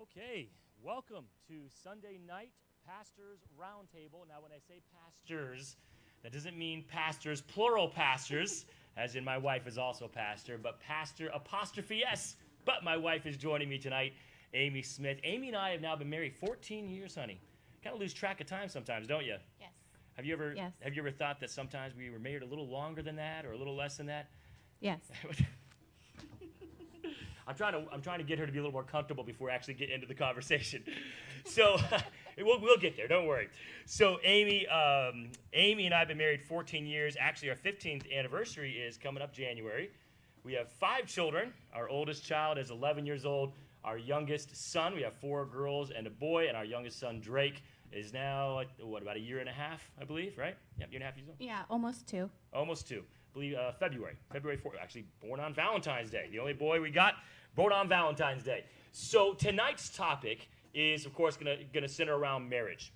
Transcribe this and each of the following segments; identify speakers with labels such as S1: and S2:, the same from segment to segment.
S1: Okay, welcome to Sunday Night Pastors Roundtable. Now, when I say pastors, that doesn't mean pastors, plural pastors, as in my wife is also a pastor, but pastor apostrophe S. But my wife is joining me tonight, Amy Smith. Amy and I have now been married 14 years, honey. Kind of lose track of time sometimes, don't you?
S2: Yes.
S1: Have you ever
S2: Yes.
S1: Have you ever thought that sometimes we were married a little longer than that or a little less than that?
S2: Yes.
S1: I'm trying to get her to be a little more comfortable before we actually get into the conversation. So we'll get there. Don't worry. So Amy and I have been married 14 years. Actually, our 15th anniversary is coming up January. We have 5 children. Our oldest child is 11 years old. Our youngest son, we have 4 girls and a boy, and our youngest son, Drake, is now, about a year and a half, I believe, right? Yeah, year and a half years old.
S2: Yeah, almost 2.
S1: Almost 2. I believe February 4th, actually born on Valentine's Day. The only boy we got born on Valentine's Day. So tonight's topic is, of course, going to center around marriage.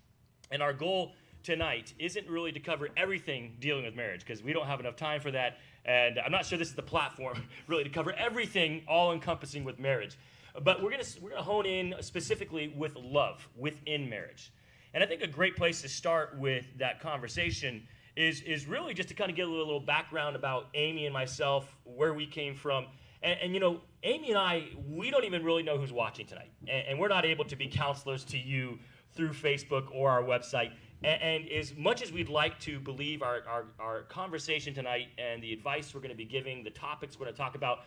S1: And our goal tonight isn't really to cover everything dealing with marriage, because we don't have enough time for that. And I'm not sure this is the platform, really, to cover everything all-encompassing with marriage. But we're gonna hone in specifically with love within marriage. And I think a great place to start with that conversation is really just to kind of get a little background about Amy and myself, where we came from. And you know, Amy and I, we don't even really know who's watching tonight. And we're not able to be counselors to you through Facebook or our website. And as much as we'd like to believe our conversation tonight and the advice we're going to be giving, the topics we're going to talk about,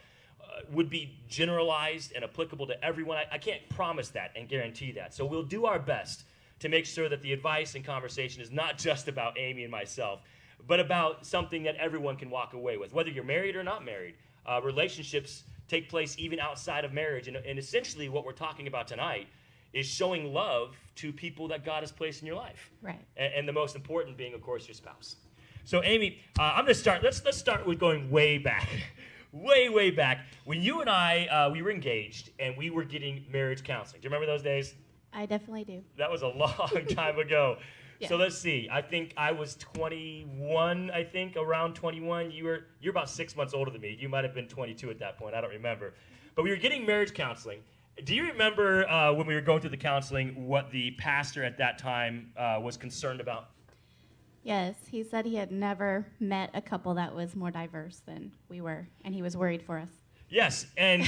S1: would be generalized and applicable to everyone, I can't promise that and guarantee that. So we'll do our best to make sure that the advice and conversation is not just about Amy and myself, but about something that everyone can walk away with, whether you're married or not married. Relationships take place even outside of marriage, and essentially what we're talking about tonight is showing love to people that God has placed in your life.
S2: Right.
S1: And the most important being, of course, your spouse. So Amy, I'm going to start. Let's start with going way back. Way back, when you and I, we were engaged, and we were getting marriage counseling. Do you remember those days?
S2: I definitely do.
S1: That was a long time ago.
S2: Yeah.
S1: So let's see. I think I was 21, around 21. You're about 6 months older than me. You might have been 22 at that point. I don't remember. But we were getting marriage counseling. Do you remember when we were going through the counseling what the pastor at that time was concerned about?
S2: Yes, he said he had never met a couple that was more diverse than we were, and he was worried for us.
S1: Yes, and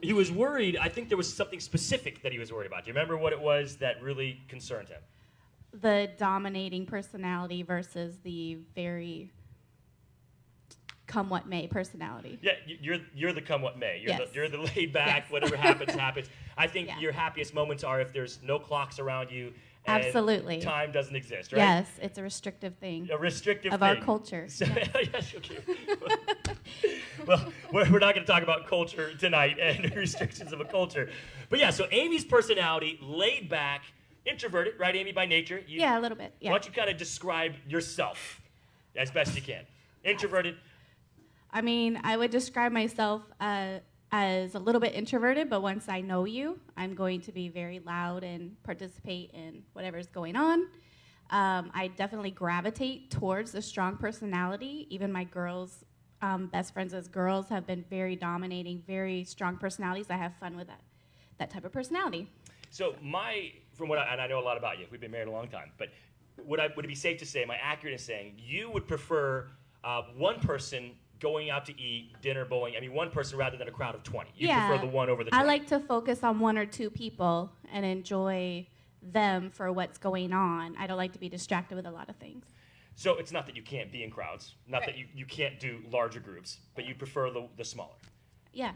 S1: he was worried. I think there was something specific that he was worried about. Do you remember what it was that really concerned him?
S2: The dominating personality versus the very come what may personality.
S1: Yeah, you're the come what may. You're the laid back,
S2: Yes.
S1: Whatever happens, happens. I think
S2: Yeah.
S1: your happiest moments are if there's no clocks around you and
S2: Absolutely.
S1: time doesn't exist, right?
S2: Yes, it's a restrictive thing
S1: A restrictive
S2: of
S1: thing.
S2: our culture.
S1: So,
S2: Yes.
S1: yes, okay. Well, we're not going to talk about culture tonight and restrictions of a culture. But yeah, so Amy's personality, laid back, introverted, right, Amy, by nature?
S2: Yeah, a little bit. Yeah.
S1: Why don't you kind of describe yourself as best you can? Introverted.
S2: I mean, I would describe myself as a little bit introverted, but once I know you, I'm going to be very loud and participate in whatever's going on. I definitely gravitate towards a strong personality. Even my girls, best friends as girls, have been very dominating, very strong personalities. I have fun with that type of personality.
S1: So and I know a lot about you. We've been married a long time, but would it be safe to say, am I accurate in saying you would prefer one person going out to eat, dinner, bowling, one person rather than a crowd of 20? You prefer the one over the 20?
S2: I like to focus on 1 or 2 people and enjoy them for what's going on. I don't like to be distracted with a lot of things.
S1: So it's not that you can't be in crowds, not
S2: Right.
S1: that you can't do larger groups, but you prefer the smaller.
S2: Yeah.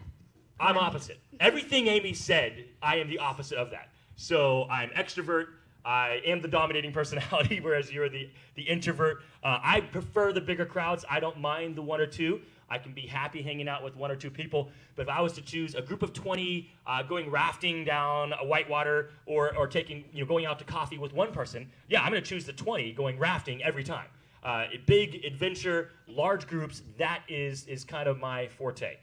S1: I'm opposite. Everything Amy said, I am the opposite of that. So I'm extrovert. I am the dominating personality, whereas you're the introvert. I prefer the bigger crowds. I don't mind the 1 or 2. I can be happy hanging out with 1 or 2 people. But if I was to choose a group of 20, going rafting down a whitewater or taking, going out to coffee with one person, yeah, I'm going to choose the 20 going rafting every time. A big adventure, large groups, that is kind of my forte.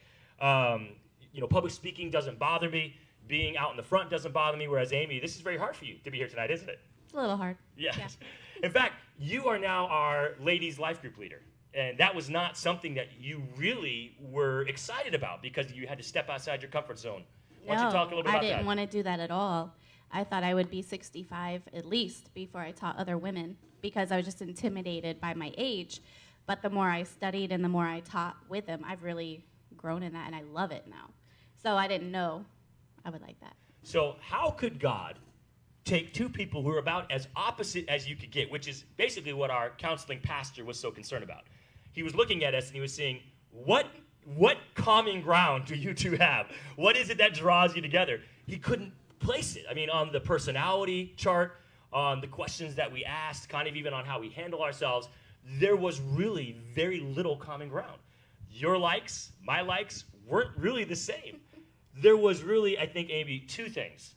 S1: Public speaking doesn't bother me. Being out in the front doesn't bother me, whereas Amy, this is very hard for you to be here tonight, isn't it?
S2: It's a little hard.
S1: Yes.
S2: Yeah.
S1: In fact, you are now our ladies' life group leader. And that was not something that you really were excited about because you had to step outside your comfort zone Why don't you talk a little bit about
S2: I
S1: that?
S2: didn't want to do that at all. I thought I would be 65 at least before I taught other women because I was just intimidated by my age. But the more I studied and the more I taught with them, I've really grown in that, and I love it now. So I didn't know I would like that.
S1: So how could God take two people who are about as opposite as you could get, which is basically what our counseling pastor was so concerned about. He was looking at us and he was saying, what common ground do you two have? What is it that draws you together? He couldn't place it. I mean, on the personality chart, on the questions that we asked, kind of even on how we handle ourselves, there was really very little common ground. Your likes, my likes, weren't really the same. There was really, I think, Amy, two things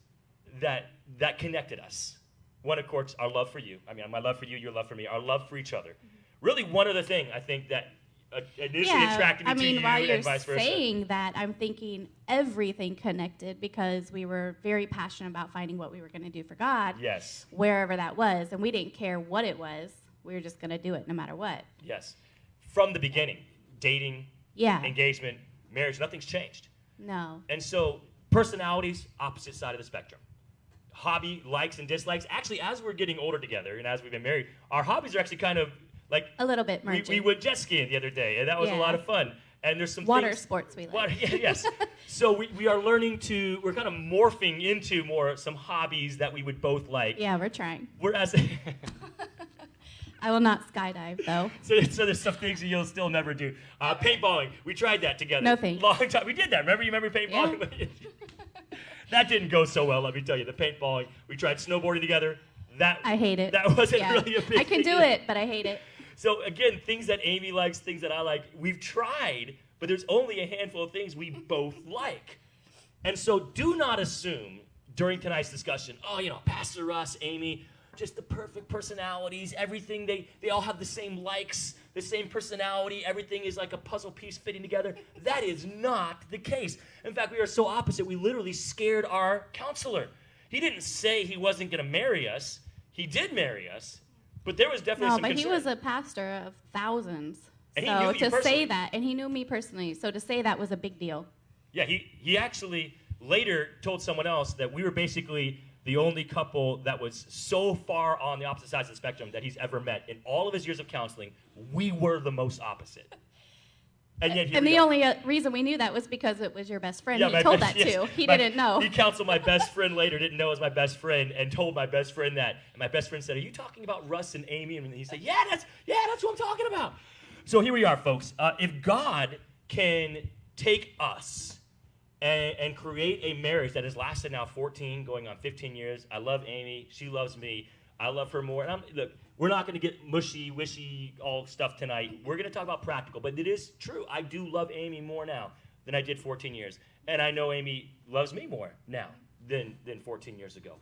S1: that connected us. One, of course, our love for you. I mean, my love for you, your love for me, our love for each other. Really, one other thing, I think, that initially attracted me to you
S2: while you're
S1: and vice versa.
S2: saying that, I'm thinking everything connected because we were very passionate about finding what we were going to do for God.
S1: Yes.
S2: Wherever that was, and we didn't care what it was. We were just going to do it no matter what.
S1: Yes. From the beginning, dating,
S2: Yeah.
S1: engagement, marriage, nothing's changed.
S2: No.
S1: And so personalities, opposite side of the spectrum. Hobby, likes and dislikes. Actually, as we're getting older together and as we've been married, our hobbies are actually kind of like
S2: A little bit
S1: we
S2: merging.
S1: went jet skiing the other day, and that was a
S2: Yeah.
S1: lot of fun. And there's some
S2: Water
S1: things,
S2: sports we like.
S1: Water, yes. So we are learning we're kind of morphing into some hobbies that we would both like.
S2: Yeah, we're trying.
S1: Whereas,
S2: I will not skydive, though.
S1: so there's some things that you'll still never do. Paintballing, we tried that together.
S2: No thanks.
S1: Long time. We did that. Remember? You remember paintballing?
S2: Yeah.
S1: That didn't go so well, let me tell you. The paintballing. We tried snowboarding together.
S2: I hate it.
S1: That wasn't
S2: Yeah.
S1: really a big
S2: I can do
S1: deal.
S2: it, but I hate it.
S1: So again, things that Amy likes, things that I like, we've tried, but there's only a handful of things we both like. And so do not assume during tonight's discussion, Pastor Russ, Amy, just the perfect personalities, everything, they all have the same likes, the same personality, everything is like a puzzle piece fitting together. That is not the case. In fact, we are so opposite, we literally scared our counselor. He didn't say he wasn't going to marry us. He did marry us, but there was definitely
S2: No,
S1: some
S2: but
S1: concern.
S2: he was a pastor of thousands.
S1: And he
S2: So
S1: knew you
S2: to
S1: personally.
S2: say that, and he knew me personally, so to say that was a big deal.
S1: Yeah, he actually later told someone else that we were basically the only couple that was so far on the opposite sides of the spectrum that he's ever met. In all of his years of counseling, we were the most opposite. And yet
S2: And the only reason we knew that was because it was your best friend.
S1: Yeah,
S2: He
S1: my
S2: told
S1: best-
S2: that
S1: yes,
S2: too. He
S1: my-
S2: didn't know.
S1: He counseled my best friend later, didn't know it was my best friend, and told my best friend that. And my best friend said, "Are you talking about Russ and Amy?" And he said, "Yeah, that's what I'm talking about." So here we are, folks. If God can take us and create a marriage that has lasted now 14, going on 15 years. I love Amy. She loves me. I love her more. And look, we're not going to get mushy, wishy, all stuff tonight. We're going to talk about practical. But it is true. I do love Amy more now than I did 14 years. And I know Amy loves me more now than 14 years ago.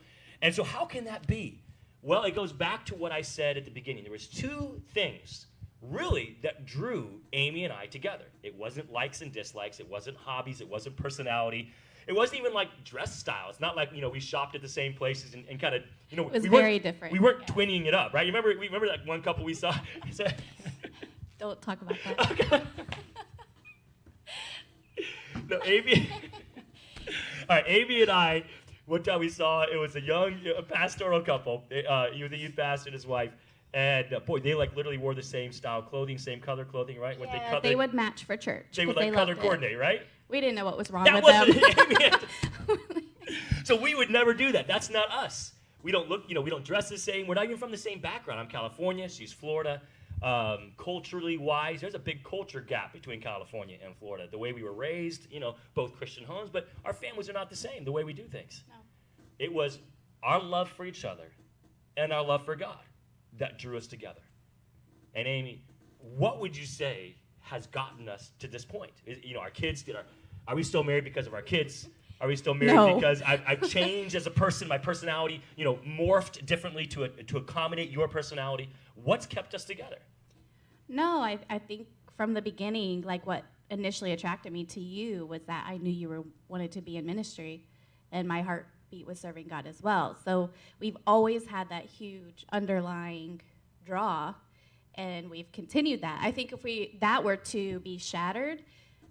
S1: And so how can that be? Well, it goes back to what I said at the beginning. There was two things really that drew Amy and I together. It wasn't likes and dislikes. It wasn't hobbies. It wasn't personality. It wasn't even like dress style. It's not like, we shopped at the same places and kind of,
S2: It was
S1: we
S2: very
S1: weren't-
S2: different.
S1: We weren't
S2: Yeah.
S1: twinning it up, right? You remember like one couple we saw?
S2: Don't talk about that.
S1: Okay. No, Amy. All right, Amy and I, one time we saw, it was a young pastoral couple. He was a youth pastor and his wife. And boy, they like literally wore the same style clothing, same color clothing, right? When
S2: Yeah, they would match for church.
S1: They would
S2: 'cause
S1: like color
S2: loved it.
S1: coordinate, right?
S2: We didn't know what was wrong
S1: That
S2: with
S1: wasn't
S2: them.
S1: So we would never do that. That's not us. We don't look, we don't dress the same. We're not even from the same background. I'm California. She's Florida. Culturally wise, there's a big culture gap between California and Florida. The way we were raised, both Christian homes, but our families are not the same, the way we do things.
S2: No.
S1: It was our love for each other and our love for God that drew us together. And Amy, what would you say has gotten us to this point? Our kids, are we still married because of our kids? Are we still married
S2: No.
S1: because I've changed as a person, my personality, morphed differently to accommodate your personality? What's kept us together?
S2: No, I think from the beginning, like what initially attracted me to you was that I knew you wanted to be in ministry, and my heartbeat was serving God as well. So we've always had that huge underlying draw, and we've continued that. I think if that were to be shattered,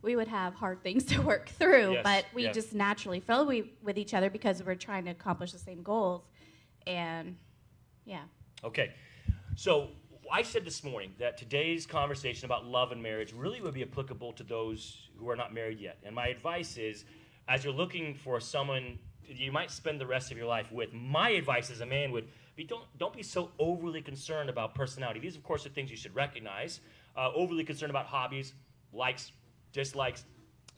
S2: we would have hard things to work through,
S1: Yes,
S2: but we
S1: yes.
S2: just naturally fell with each other because we're trying to accomplish the same goals. And yeah.
S1: Okay. So I said this morning that today's conversation about love and marriage really would be applicable to those who are not married yet. And my advice is, as you're looking for someone you might spend the rest of your life with, my advice as a man would be don't be so overly concerned about personality. These, of course, are things you should recognize. Overly concerned about hobbies, likes, dislikes.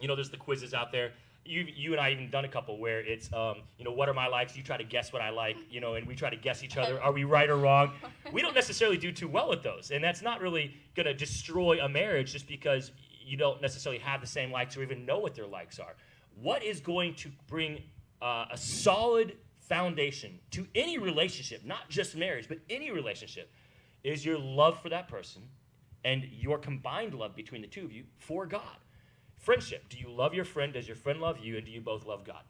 S1: There's the quizzes out there. You and I even done a couple where it's, what are my likes? You try to guess what I like, and we try to guess each other. Are we right or wrong? We don't necessarily do too well with those. And that's not really going to destroy a marriage just because you don't necessarily have the same likes or even know what their likes are. What is going to bring a solid foundation to any relationship, not just marriage, but any relationship, is your love for that person and your combined love between the two of you for God. Friendship. Do you love your friend? Does your friend love you? And do you both love God?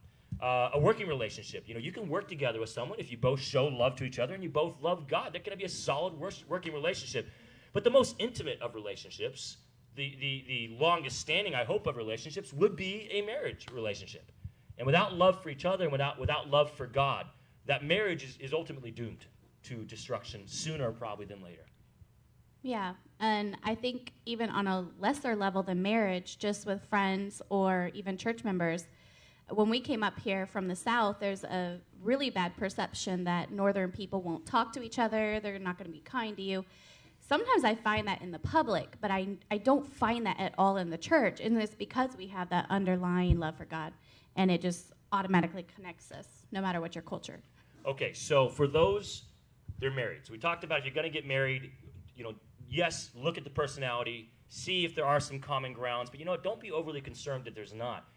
S1: A working relationship. You can work together with someone if you both show love to each other and you both love God. That can be a solid working relationship. But the most intimate of relationships, the longest standing, I hope, of relationships would be a marriage relationship. And without love for each other and without love for God, that marriage is ultimately doomed to destruction sooner probably than later.
S2: Yeah, and I think even on a lesser level than marriage, just with friends or even church members, when we came up here from the South, there's a really bad perception that Northern people won't talk to each other, they're not going to be kind to you. Sometimes I find that in the public, but I don't find that at all in the church, and it's because we have that underlying love for God, and it just automatically connects us, no matter what your culture.
S1: Okay, so for those, they're married. So we talked about if you're going to get married, yes, look at the personality, see if there are some common grounds, but don't be overly concerned that there's not.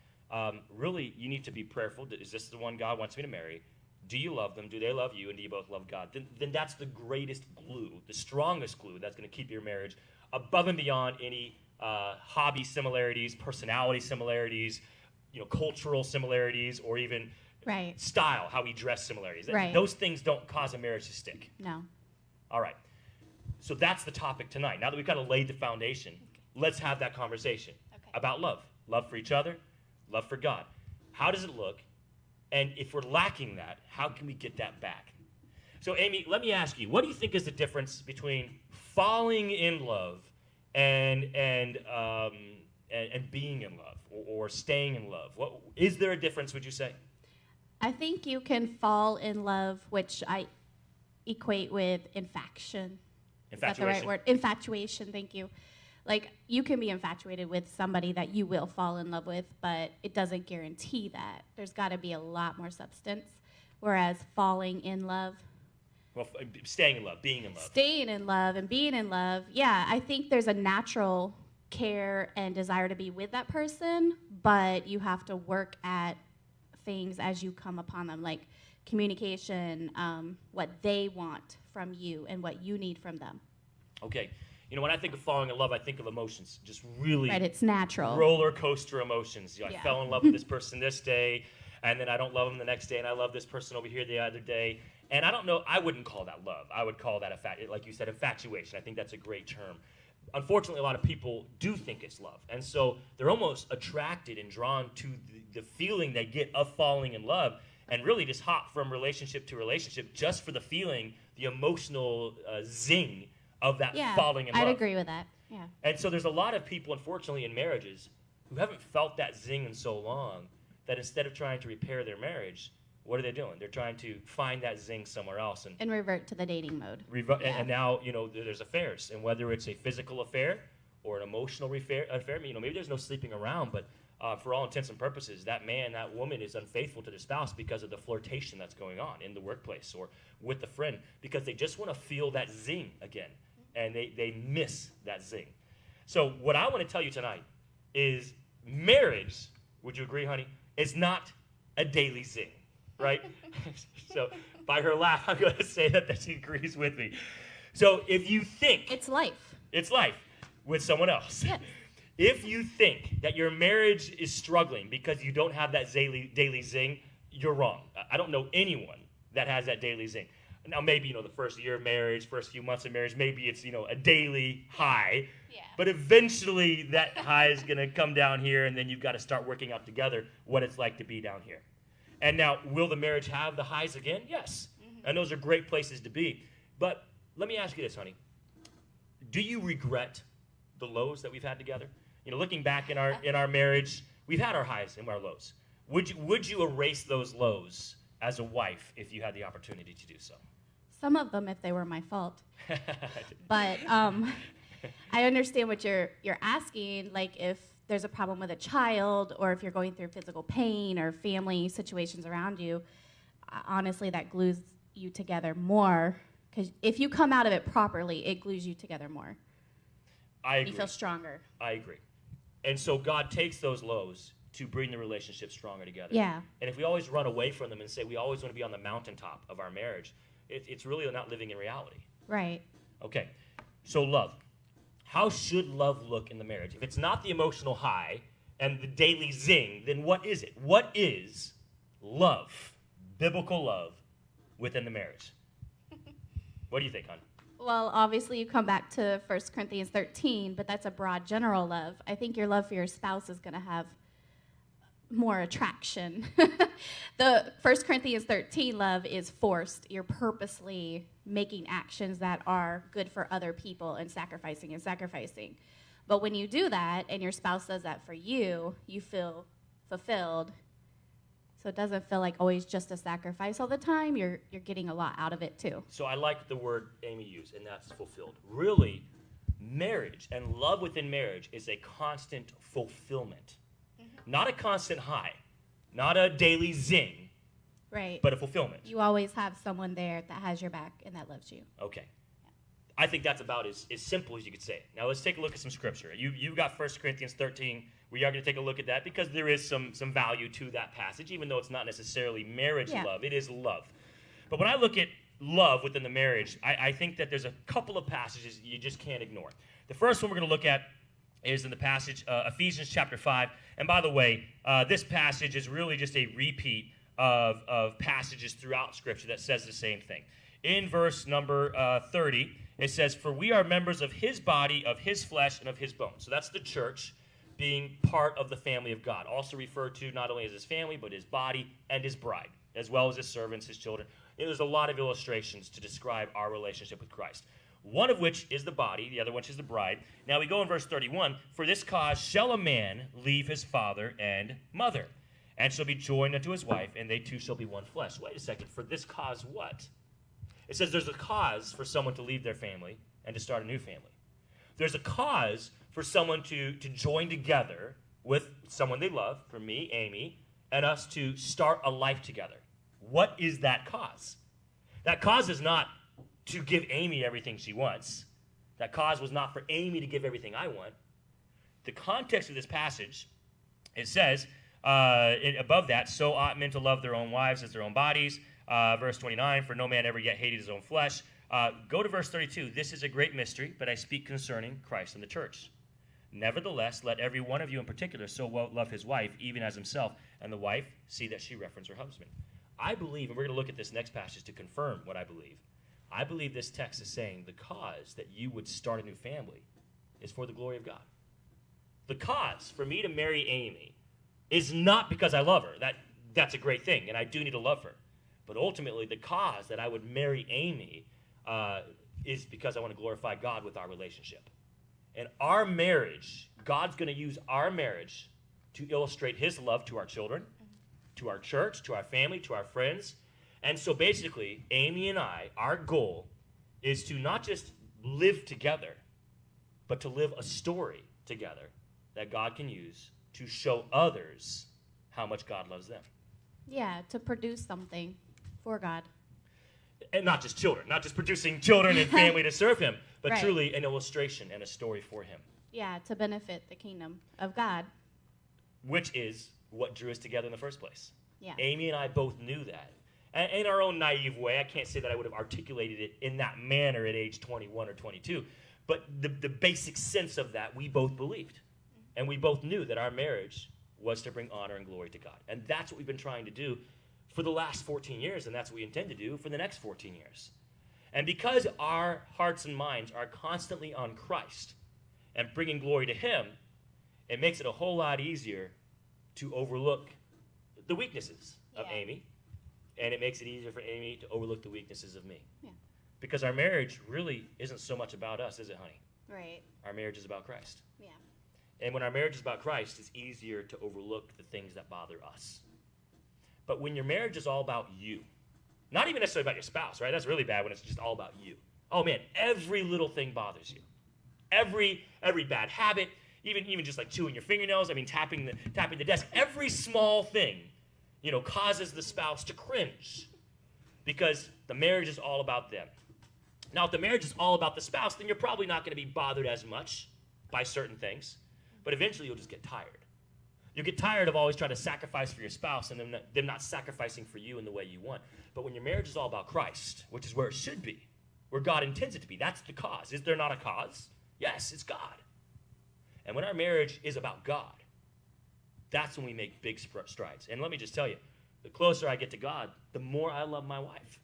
S1: Really, you need to be prayerful. Is this the one God wants me to marry? Do you love them? Do they love you? And do you both love God? Then that's the greatest glue, the strongest glue that's going to keep your marriage above and beyond any hobby similarities, personality similarities, cultural similarities, or even
S2: Right.
S1: style, how we dress similarities.
S2: Right.
S1: Those things don't cause a marriage to stick.
S2: No.
S1: All right. So that's the topic tonight. Now that we've kind of laid the foundation, let's have that conversation about love. Love for each other, love for God. How does it look? And if we're lacking that, how can we get that back? So, Amy, let me ask you, what do you think is the difference between falling in love and being in love or staying in love? Is there a difference, would you say?
S2: I think you can fall in love, which I equate with infatuation. Is that the right word? Infatuation, thank you. Like, you can be infatuated with somebody that you will fall in love with, but it doesn't guarantee that. There's got to be a lot more substance. Whereas falling in love.
S1: Well, staying in love, being in love.
S2: Staying in love and being in love, yeah, I think there's a natural care and desire to be with that person, but you have to work at things as you come upon them, like communication, what they want from you and what you need from them.
S1: Okay. When I think of falling in love, I think of emotions, just really
S2: right, it's natural.
S1: Roller coaster emotions. I
S2: Yeah.
S1: fell in love with this person this day, and then I don't love them the next day, and I love this person over here the other day. And I don't know, I wouldn't call that love. I would call that, like you said, infatuation. I think that's a great term. Unfortunately, a lot of people do think it's love. And so they're almost attracted and drawn to the feeling they get of falling in love, and really just hop from relationship to relationship just for the feeling, the emotional zing of that falling in love.
S2: I'd agree with that. Yeah.
S1: And so there's a lot of people, unfortunately, in marriages who haven't felt that zing in so long that instead of trying to repair their marriage, what are they doing? They're trying to find that zing somewhere else. And
S2: revert to the dating mode.
S1: And now, there's affairs. And whether it's a physical affair or an emotional affair, maybe there's no sleeping around, but for all intents and purposes, that man, that woman is unfaithful to their spouse because of the flirtation that's going on in the workplace or with the friend, because they just want to feel that zing again. And they miss that zing. So what I want to tell you tonight is marriage, would you agree, honey, is not a daily zing, right? So by her laugh, I'm going to say that she agrees with me. So if you think...
S2: It's life.
S1: It's life with someone else.
S2: Yes.
S1: If you think that your marriage is struggling because you don't have that daily zing, you're wrong. I don't know anyone that has that daily zing. Now, maybe, the first year of marriage, first few months of marriage, maybe it's, a daily high.
S2: Yeah.
S1: But eventually that high is going to come down here, and then you've got to start working out together what it's like to be down here. And now, will the marriage have the highs again? Yes. Mm-hmm. And those are great places to be. But let me ask you this, honey. Do you regret the lows that we've had together? Looking back in our marriage, we've had our highs and our lows. Would you erase those lows as a wife if you had the opportunity to do so?
S2: Some of them if they were my fault. But I understand what you're asking, like if there's a problem with a child or if you're going through physical pain or family situations around you, honestly, that glues you together more. Because if you come out of it properly, it glues you together more.
S1: I agree.
S2: You feel stronger.
S1: I agree. And so God takes those lows to bring the relationship stronger together.
S2: Yeah.
S1: And if we always run away from them and say we always want to be on the mountaintop of our marriage, it's really not living in reality.
S2: Right.
S1: Okay. So love. How should love look in the marriage? If it's not the emotional high and the daily zing, then what is it? What is love, biblical love, within the marriage? What do you think, hon?
S2: Well, obviously you come back to 1 Corinthians 13, but that's a broad general love. I think your love for your spouse is going to have more attraction. The 1 Corinthians 13 love is forced. You're purposely making actions that are good for other people and sacrificing. But when you do that and your spouse does that for you, you feel fulfilled. So it doesn't feel like always just a sacrifice all the time. You're getting a lot out of it too.
S1: So I like the word Amy used, and that's fulfilled. Really, marriage and love within marriage is a constant fulfillment. Mm-hmm. Not a constant high, not a daily zing,
S2: right?
S1: But a fulfillment.
S2: You always have someone there that has your back and that loves you.
S1: Okay. I think that's about as simple as you could say it. Now let's take a look at some scripture. You've got 1 Corinthians 13. We are going to take a look at that because there is some value to that passage, even though it's not necessarily marriage love. It is love. But when I look at love within the marriage, I think that there's a couple of passages you just can't ignore. The first one we're going to look at is in the passage, Ephesians Chapter 5. And by the way, this passage is really just a repeat of passages throughout Scripture that says the same thing. In verse number 30, it says, "For we are members of his body, of his flesh, and of his bones." So that's the church being part of the family of God. Also referred to not only as his family, but his body and his bride, as well as his servants, his children. There's a lot of illustrations to describe our relationship with Christ. One of which is the body, the other one is the bride. Now we go in verse 31, "For this cause shall a man leave his father and mother, and shall be joined unto his wife, and they two shall be one flesh." Wait a second, for this cause what? It says there's a cause for someone to leave their family and to start a new family. There's a cause for someone to join together with someone they love, for me, Amy, and us to start a life together. What is that cause? That cause is not to give Amy everything she wants. That cause was not for Amy to give everything I want. The context of this passage, it says, above that, "So ought men to love their own wives as their own bodies." Verse 29, "For no man ever yet hated his own flesh." Go to verse 32. "This is a great mystery, but I speak concerning Christ and the church. Nevertheless, let every one of you in particular so well love his wife, even as himself, and the wife see that she reverence her husband." I believe, and we're going to look at this next passage to confirm what I believe this text is saying the cause that you would start a new family is for the glory of God. The cause for me to marry Amy is not because I love her. That's a great thing, and I do need to love her. But ultimately, the cause that I would marry Amy is because I want to glorify God with our relationship. And our marriage, God's going to use our marriage to illustrate his love to our children, to our church, to our family, to our friends. And so basically, Amy and I, our goal is to not just live together, but to live a story together that God can use to show others how much God loves them.
S2: Yeah, to produce something for God.
S1: And not just children, not just producing children and family to serve him, but
S2: right.
S1: Truly an illustration and a story for him.
S2: Yeah, to benefit the kingdom of God.
S1: Which is what drew us together in the first place.
S2: Yeah.
S1: Amy and I both knew that. And in our own naive way, I can't say that I would have articulated it in that manner at age 21 or 22, but the basic sense of that we both believed. And we both knew that our marriage was to bring honor and glory to God. And that's what we've been trying to do for the last 14 years, and that's what we intend to do for the next 14 years. And because our hearts and minds are constantly on Christ and bringing glory to him, it makes it a whole lot easier to overlook the weaknesses of Amy, and it makes it easier for Amy to overlook the weaknesses of me.
S2: Yeah.
S1: Because our marriage really isn't so much about us, is it, honey?
S2: Right.
S1: Our marriage is about Christ.
S2: Yeah.
S1: And when our marriage is about Christ, it's easier to overlook the things that bother us. But when your marriage is all about you, not even necessarily about your spouse, right? That's really bad when it's just all about you. Oh man, every little thing bothers you. Every bad habit, even just like chewing your fingernails, tapping the desk, every small thing, causes the spouse to cringe because the marriage is all about them. Now, if the marriage is all about the spouse, then you're probably not going to be bothered as much by certain things, but eventually you'll just get tired. You'll get tired of always trying to sacrifice for your spouse and them not sacrificing for you in the way you want. But when your marriage is all about Christ, which is where it should be, where God intends it to be, that's the cause. Is there not a cause? Yes, it's God. And when our marriage is about God, that's when we make big strides. And let me just tell you, the closer I get to God, the more I love my wife,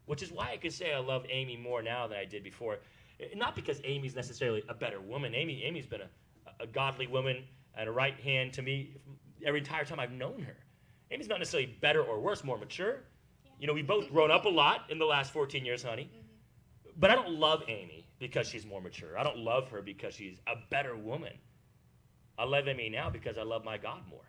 S1: which is why I could say I love Amy more now than I did before. Not because Amy's necessarily a better woman. Amy's been a godly woman and a right hand to me every entire time I've known her. Amy's not necessarily better or worse, more mature. We've both grown up a lot in the last 14 years, honey. But I don't love Amy because she's more mature. I don't love her because she's a better woman. I love Amy now because I love my God more.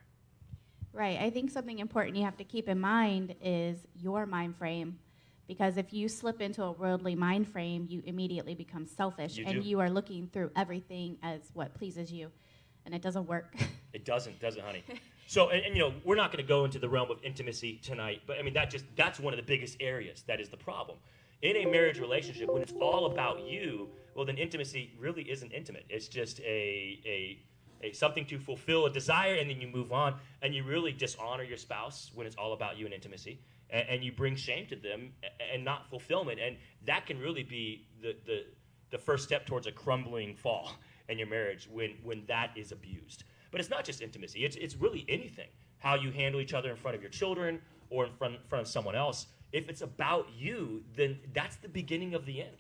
S2: Right. I think something important you have to keep in mind is your mind frame. Because if you slip into a worldly mind frame, you immediately become selfish. You are looking through everything as what pleases you. And it doesn't work.
S1: It doesn't, honey? So, and we're not going to go into the realm of intimacy tonight, but that's one of the biggest areas that is the problem. In a marriage relationship, when it's all about you, well, then intimacy really isn't intimate. It's just a something to fulfill a desire, and then you move on, and you really dishonor your spouse when it's all about you and intimacy, and you bring shame to them and not fulfillment, and that can really be the first step towards a crumbling fall in your marriage when that is abused. But it's not just intimacy. It's really anything. How you handle each other in front of your children or in front of someone else. If it's about you, then that's the beginning of the end.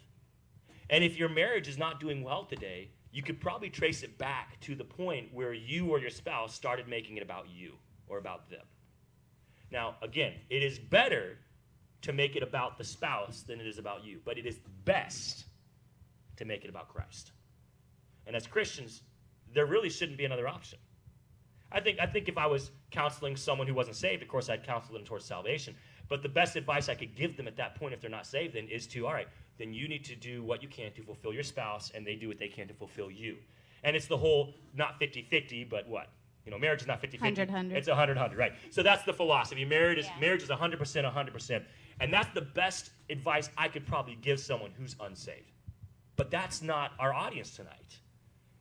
S1: And if your marriage is not doing well today, you could probably trace it back to the point where you or your spouse started making it about you or about them. Now, again, it is better to make it about the spouse than it is about you, but it is best to make it about Christ. And as Christians, there really shouldn't be another option. I think if I was counseling someone who wasn't saved, of course I'd counsel them towards salvation. But the best advice I could give them at that point if they're not saved then is to, all right, then you need to do what you can to fulfill your spouse, and they do what they can to fulfill you. And it's the whole not 50-50, but what? Marriage is not 50-50.
S2: 100-100.
S1: It's 100-100, right? So that's the philosophy. Marriage is 100%, 100%. And that's the best advice I could probably give someone who's unsaved. But that's not our audience tonight.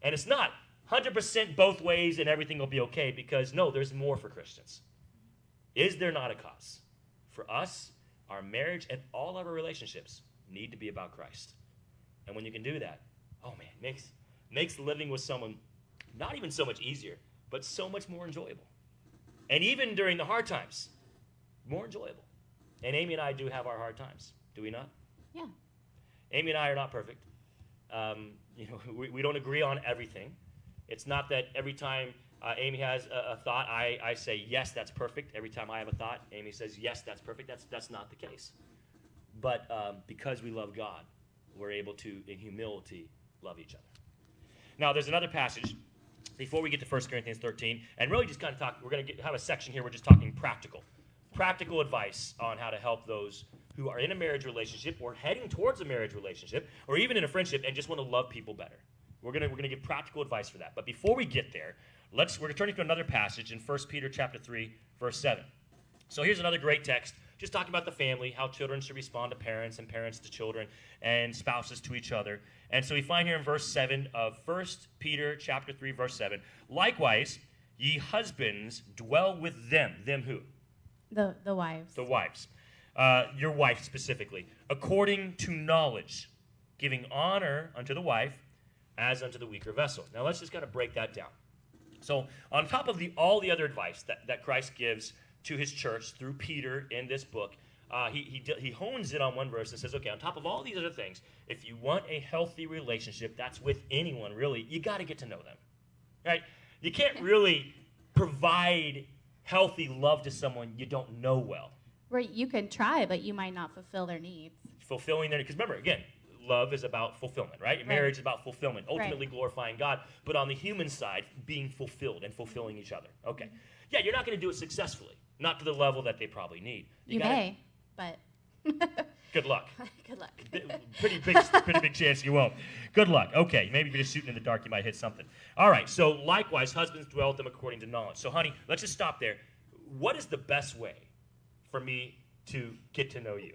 S1: And it's not 100% both ways and everything will be okay, because no, there's more for Christians. Is there not a cause? For us, our marriage and all of our relationships need to be about Christ. And when you can do that, oh man, makes living with someone not even so much easier, but so much more enjoyable. And even during the hard times, more enjoyable. And Amy and I do have our hard times, do we not?
S2: Yeah.
S1: Amy and I are not perfect. We don't agree on everything. It's not that every time Amy has a thought, I say, yes, that's perfect. Every time I have a thought, Amy says, yes, that's perfect. That's not the case. But because we love God, we're able to, in humility, love each other. Now, there's another passage before we get to 1 Corinthians 13, and really just kind of talk, we're going to have a section here, we're just talking practical advice on how to help those who are in a marriage relationship or heading towards a marriage relationship or even in a friendship and just want to love people better. We're gonna give practical advice for that. But before we get there, we're turning to another passage in 1 Peter chapter 3, verse 7. So here's another great text, just talking about the family, how children should respond to parents and parents to children and spouses to each other. And so we find here in verse 7 of 1 Peter chapter 3, verse 7, likewise, ye husbands dwell with them. Them who?
S2: The wives.
S1: The wives. Your wife specifically. According to knowledge, giving honor unto the wife as unto the weaker vessel. Now let's just kind of break that down. So on top of all the other advice that Christ gives to his church through Peter in this book, he hones in on one verse and says, okay, on top of all these other things, if you want a healthy relationship, that's with anyone really, you got to get to know them, right? You can't really provide healthy love to someone you don't know well.
S2: Right, you can try, but you might not fulfill their needs.
S1: Fulfilling their, because remember, again, love is about fulfillment, right? Marriage is about fulfillment, ultimately glorifying God, but on the human side, being fulfilled and fulfilling each other. Okay. Yeah, you're not going to do it successfully, not to the level that they probably need.
S2: You may, but...
S1: Good luck.
S2: Good luck.
S1: Pretty big chance you won't. Good luck. Okay, maybe if you're just shooting in the dark, you might hit something. All right, so likewise, husbands dwell with them according to knowledge. So, honey, let's just stop there. What is the best way for me to get to know you?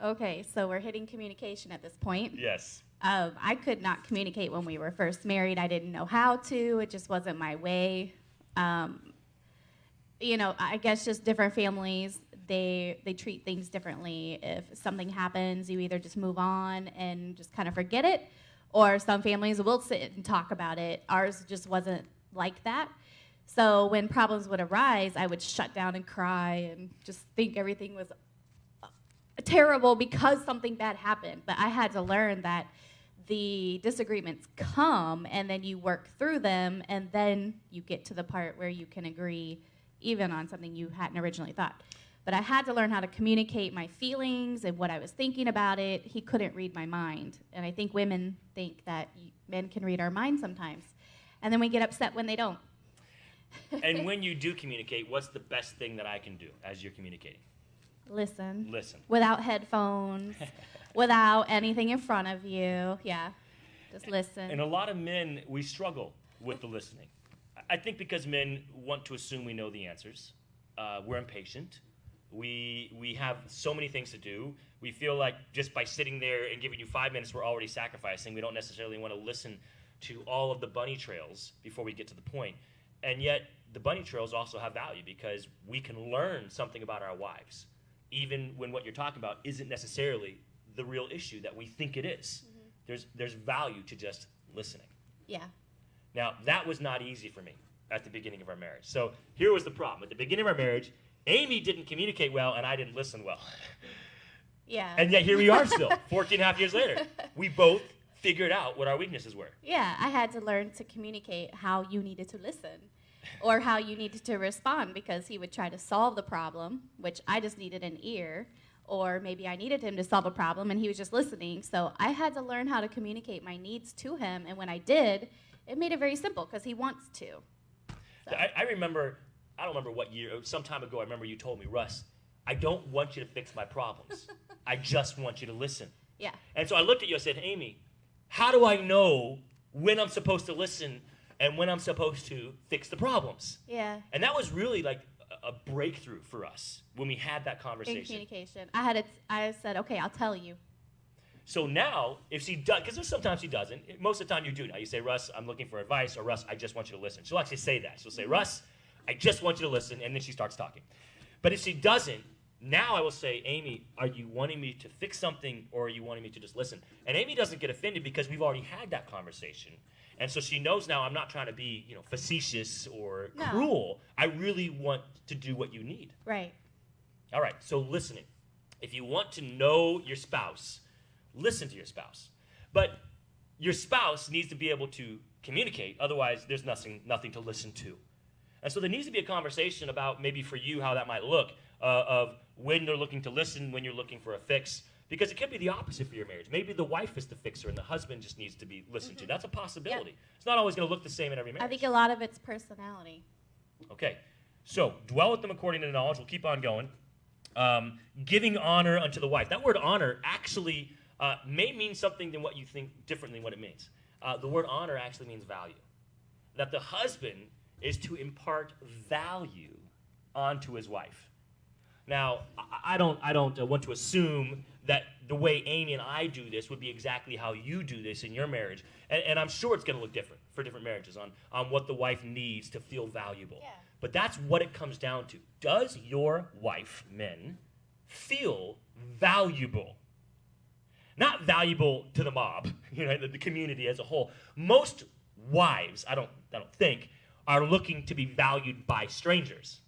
S2: Okay, so we're hitting communication at this point.
S1: Yes.
S2: I could not communicate when we were first married. I didn't know how to. It just wasn't my way. You know, I guess just different families, they treat things differently. If something happens, you either just move on and just kind of forget it, or some families will sit and talk about it. Ours just wasn't like that. So when problems would arise, I would shut down and cry and just think everything was terrible because something bad happened. But I had to learn that the disagreements come and then you work through them and then you get to the part where you can agree even on something you hadn't originally thought. But I had to learn how to communicate my feelings and what I was thinking about it. He couldn't read my mind. And I think women think that men can read our mind sometimes. And then we get upset when they don't.
S1: And when you do communicate, what's the best thing that I can do as you're communicating?
S2: Listen.
S1: Listen.
S2: Without headphones, without anything in front of you. Yeah, just listen.
S1: And a lot of men, we struggle with the listening. I think because men want to assume we know the answers. We're impatient. We have so many things to do. We feel like just by sitting there and giving you 5 minutes, we're already sacrificing. We don't necessarily want to listen to all of the bunny trails before we get to the point. And yet, the bunny trails also have value because we can learn something about our wives, even when what you're talking about isn't necessarily the real issue that we think it is. Mm-hmm. There's value to just listening.
S2: Yeah.
S1: Now, that was not easy for me at the beginning of our marriage. So here was the problem. At the beginning of our marriage, Amy didn't communicate well, and I didn't listen well.
S2: Yeah.
S1: And yet here we are still, 14 and a half years later. We both figured out what our weaknesses were.
S2: Yeah, I had to learn to communicate how you needed to listen or how you needed to respond, because he would try to solve the problem, which I just needed an ear, or maybe I needed him to solve a problem and he was just listening. So I had to learn how to communicate my needs to him, and when I did, it made it very simple because he wants to. So.
S1: I remember, I don't remember what year, some time ago, I remember you told me, Russ, I don't want you to fix my problems. I just want you to listen.
S2: Yeah.
S1: And so I looked at you, I said, Amy, how do I know when I'm supposed to listen and when I'm supposed to fix the problems?
S2: Yeah.
S1: And that was really like a breakthrough for us when we had that conversation.
S2: In communication. I said, okay, I'll tell you.
S1: So now, if she does, because there's sometimes she doesn't, most of the time you do now. You say, Russ, I'm looking for advice, or Russ, I just want you to listen. She'll actually say that. She'll say, Russ, I just want you to listen, and then she starts talking. But if she doesn't, now I will say, Amy, are you wanting me to fix something, or are you wanting me to just listen? And Amy doesn't get offended because we've already had that conversation. And so she knows now I'm not trying to be, facetious or cruel. I really want to do what you need.
S2: Right.
S1: All right, so listening. If you want to know your spouse, listen to your spouse. But your spouse needs to be able to communicate. Otherwise, there's nothing to listen to. And so there needs to be a conversation about, maybe for you, how that might look, of when they're looking to listen, when you're looking for a fix. Because it could be the opposite for your marriage. Maybe the wife is the fixer and the husband just needs to be listened to. That's a possibility. Yep. It's not always going to look the same in every marriage.
S2: I think a lot of it's personality.
S1: Okay. So, dwell with them according to knowledge. We'll keep on going. Giving honor unto the wife. That word honor actually may mean something than what you think, differently than what it means. The word honor actually means value. That the husband is to impart value onto his wife. Now, I don't want to assume that the way Amy and I do this would be exactly how you do this in your marriage. And I'm sure it's going to look different for different marriages on what the wife needs to feel valuable. Yeah. But that's what it comes down to. Does your wife, men, feel valuable? Not valuable to the mob, the community as a whole. Most wives, I don't think, are looking to be valued by strangers.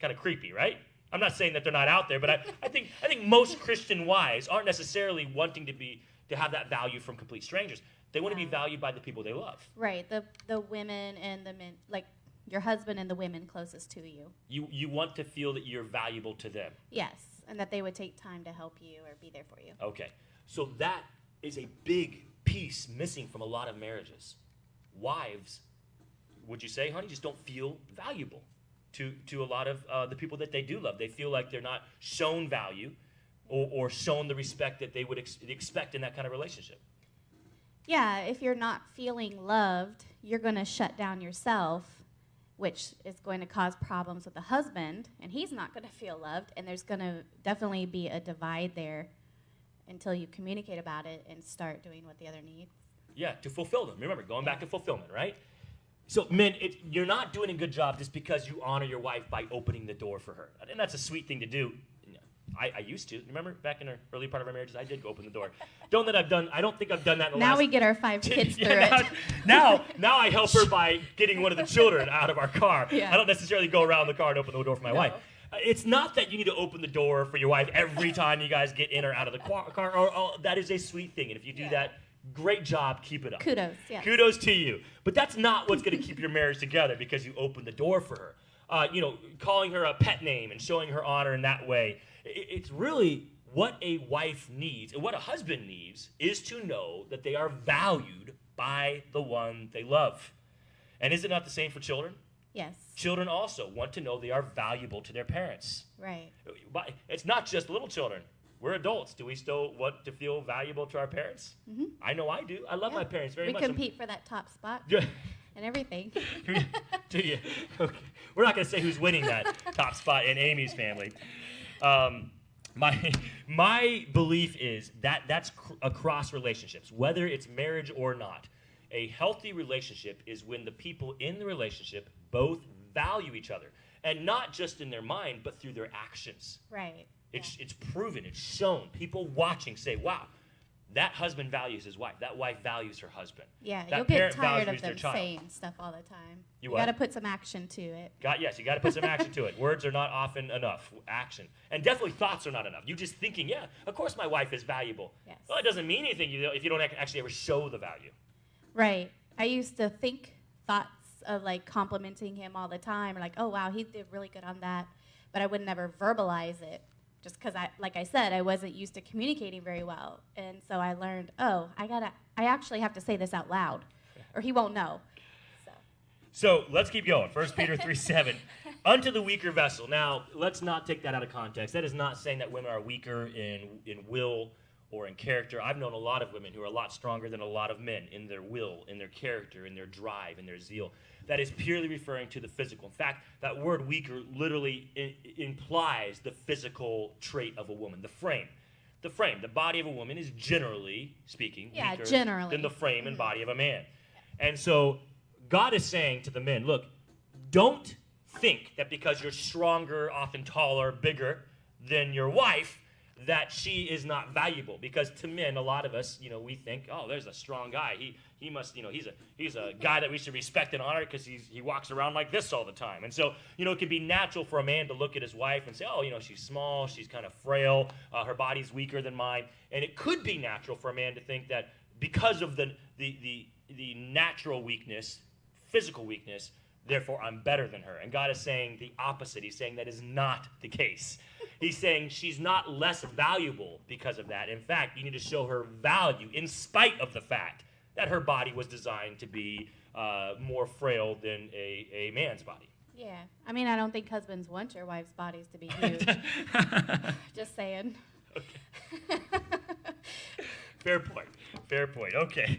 S1: kind of creepy, right? I'm not saying that they're not out there, but I think most Christian wives aren't necessarily wanting to have that value from complete strangers. They want to be valued by the people they love.
S2: Right. The women and the men, like your husband and the women closest to you.
S1: You want to feel that you're valuable to them.
S2: Yes, and that they would take time to help you or be there for you.
S1: Okay. So that is a big piece missing from a lot of marriages. Wives, would you say, honey, just don't feel valuable to a lot of the people that they do love. They feel like they're not shown value or shown the respect that they would expect in that kind of relationship.
S2: Yeah, if you're not feeling loved, you're going to shut down yourself, which is going to cause problems with the husband, and he's not going to feel loved, and there's going to definitely be a divide there until you communicate about it and start doing what the other needs.
S1: Yeah, to fulfill them. Remember, going back to fulfillment, right? So, men, you're not doing a good job just because you honor your wife by opening the door for her. And that's a sweet thing to do. I used to. Remember, back in the early part of our marriages, I did open the door. I don't think I've done that in the last...
S2: Now we get our 5 kids through it.
S1: Now I help her by getting one of the children out of our car.
S2: Yeah.
S1: I don't necessarily go around the car and open the door for my wife. It's not that you need to open the door for your wife every time you guys get in or out of the car. Or that is a sweet thing. And if you do that, great job. Keep it up.
S2: Kudos, yes.
S1: Kudos to you. But that's not what's going to keep your marriage together because you open the door for her. Calling her a pet name and showing her honor in that way. It's really what a wife needs and what a husband needs is to know that they are valued by the one they love. And is it not the same for children?
S2: Yes.
S1: Children also want to know they are valuable to their parents.
S2: Right.
S1: But it's not just little children. We're adults. Do we still want to feel valuable to our parents? Mm-hmm. I know I do. I love my parents very much.
S2: We compete for that top spot and everything.
S1: Do you? Okay. We're not going to say who's winning that top spot in Amy's family. My belief is that that's across relationships, whether it's marriage or not. A healthy relationship is when the people in the relationship both value each other, and not just in their mind, but through their actions.
S2: Right.
S1: It's proven, it's shown. People watching say, wow, that husband values his wife. That wife values her husband.
S2: Yeah,
S1: that
S2: you'll get tired
S1: values
S2: of them
S1: their child.
S2: saying stuff all the time.
S1: You
S2: got to put some action to it.
S1: Yes, you got to put some action to it. Words are not often enough. Action. And definitely thoughts are not enough. You just thinking, yeah, of course my wife is valuable.
S2: Yes.
S1: Well, it doesn't mean anything if you don't actually ever show the value.
S2: Right. I used to think thoughts of like complimenting him all the time, or like, oh wow, he did really good on that, but I would never verbalize it, just because like I said, I wasn't used to communicating very well, and so I learned, I actually have to say this out loud, or he won't know.
S1: So let's keep going. 1 Peter 3:7. Unto the weaker vessel. Now, let's not take that out of context. That is not saying that women are weaker in will or in character. I've known a lot of women who are a lot stronger than a lot of men in their will, in their character, in their drive, in their zeal. That is purely referring to the physical. In fact, that word weaker literally implies the physical trait of a woman, the frame. The frame, the body of a woman is generally speaking weaker than the frame and body of a man. And so God is saying to the men, look, don't think that because you're stronger, often taller, bigger than your wife, that she is not valuable. Because to men, a lot of us, we think, oh, there's a strong guy. He must, he's a guy that we should respect and honor because he walks around like this all the time. And so, it can be natural for a man to look at his wife and say, oh, she's small, she's kind of frail, her body's weaker than mine. And it could be natural for a man to think that because of the natural weakness, physical weakness, therefore I'm better than her. And God is saying the opposite. He's saying that is not the case. He's saying she's not less valuable because of that. In fact, you need to show her value in spite of the fact that her body was designed to be more frail than a man's body.
S2: Yeah. I mean, I don't think husbands want your wife's bodies to be huge. Just saying.
S1: Okay. Fair point. Okay.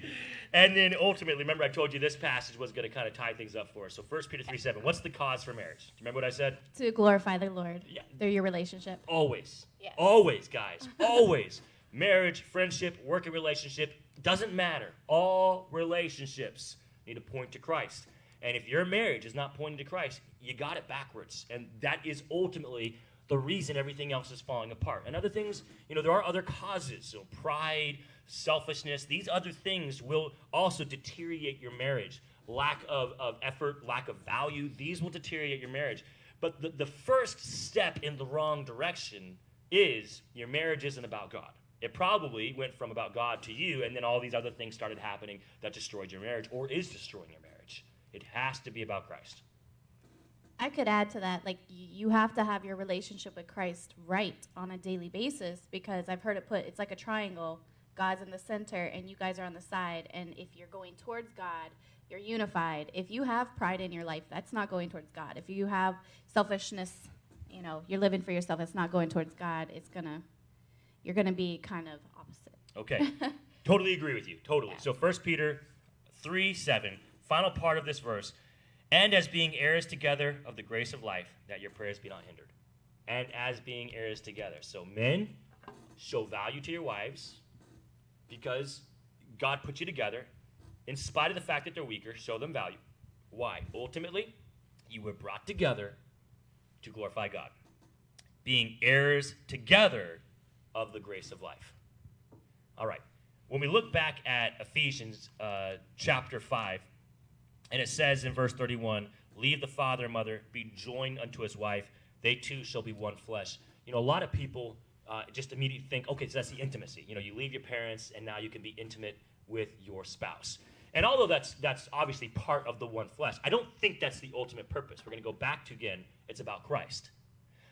S1: And then ultimately, remember I told you this passage was going to kind of tie things up for us. So 1 Peter 3:7, what's the cause for marriage? Do you remember what I said?
S2: To glorify the Lord through your relationship.
S1: Always.
S2: Yes.
S1: Always, guys. Always. Marriage, friendship, working relationship, doesn't matter. All relationships need to point to Christ. And if your marriage is not pointing to Christ, you got it backwards. And that is ultimately the reason everything else is falling apart. And other things, there are other causes. So pride, selfishness, these other things will also deteriorate your marriage. Lack of effort, lack of value, these will deteriorate your marriage. But the first step in the wrong direction is your marriage isn't about God. It probably went from about God to you, and then all these other things started happening that destroyed your marriage or is destroying your marriage. It has to be about Christ.
S2: I could add to that, like, you have to have your relationship with Christ right on a daily basis, because I've heard it put, it's like a triangle. God's in the center, and you guys are on the side, and if you're going towards God, you're unified. If you have pride in your life, that's not going towards God. If you have selfishness, you're living for yourself, it's not going towards God. You're gonna be kind of opposite.
S1: Okay, totally agree with you, totally.
S2: Yeah.
S1: So 1 Peter 3:7, final part of this verse, and as being heirs together of the grace of life, that your prayers be not hindered. And as being heirs together. So men, show value to your wives because God put you together. In spite of the fact that they're weaker, show them value. Why? Ultimately, you were brought together to glorify God. Being heirs together of the grace of life. All right. When we look back at Ephesians chapter 5, and it says in verse 31, leave the father and mother, be joined unto his wife, they two shall be one flesh. A lot of people just immediately think, okay, so that's the intimacy. You leave your parents, and now you can be intimate with your spouse. And although that's obviously part of the one flesh, I don't think that's the ultimate purpose. We're going to go back to, again, it's about Christ.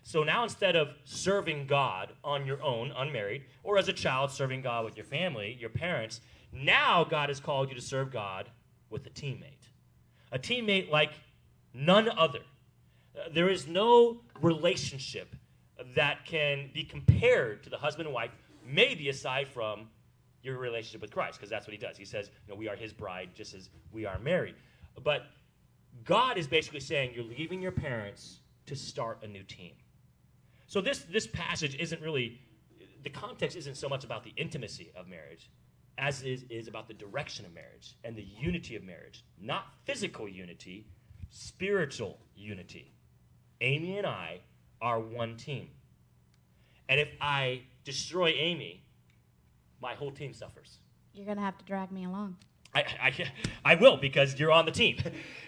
S1: So now instead of serving God on your own, unmarried, or as a child serving God with your family, your parents, now God has called you to serve God with a teammate. A teammate like none other. There is no relationship that can be compared to the husband and wife, maybe aside from your relationship with Christ, because that's what he does. He says, we are his bride just as we are married. But God is basically saying you're leaving your parents to start a new team. So this passage isn't really, the context isn't so much about the intimacy of marriage as it is about the direction of marriage and the unity of marriage. Not physical unity, spiritual unity. Amy and I are one team. And if I destroy Amy, my whole team suffers.
S2: You're going to have to drag me along.
S1: I will, because you're on the team.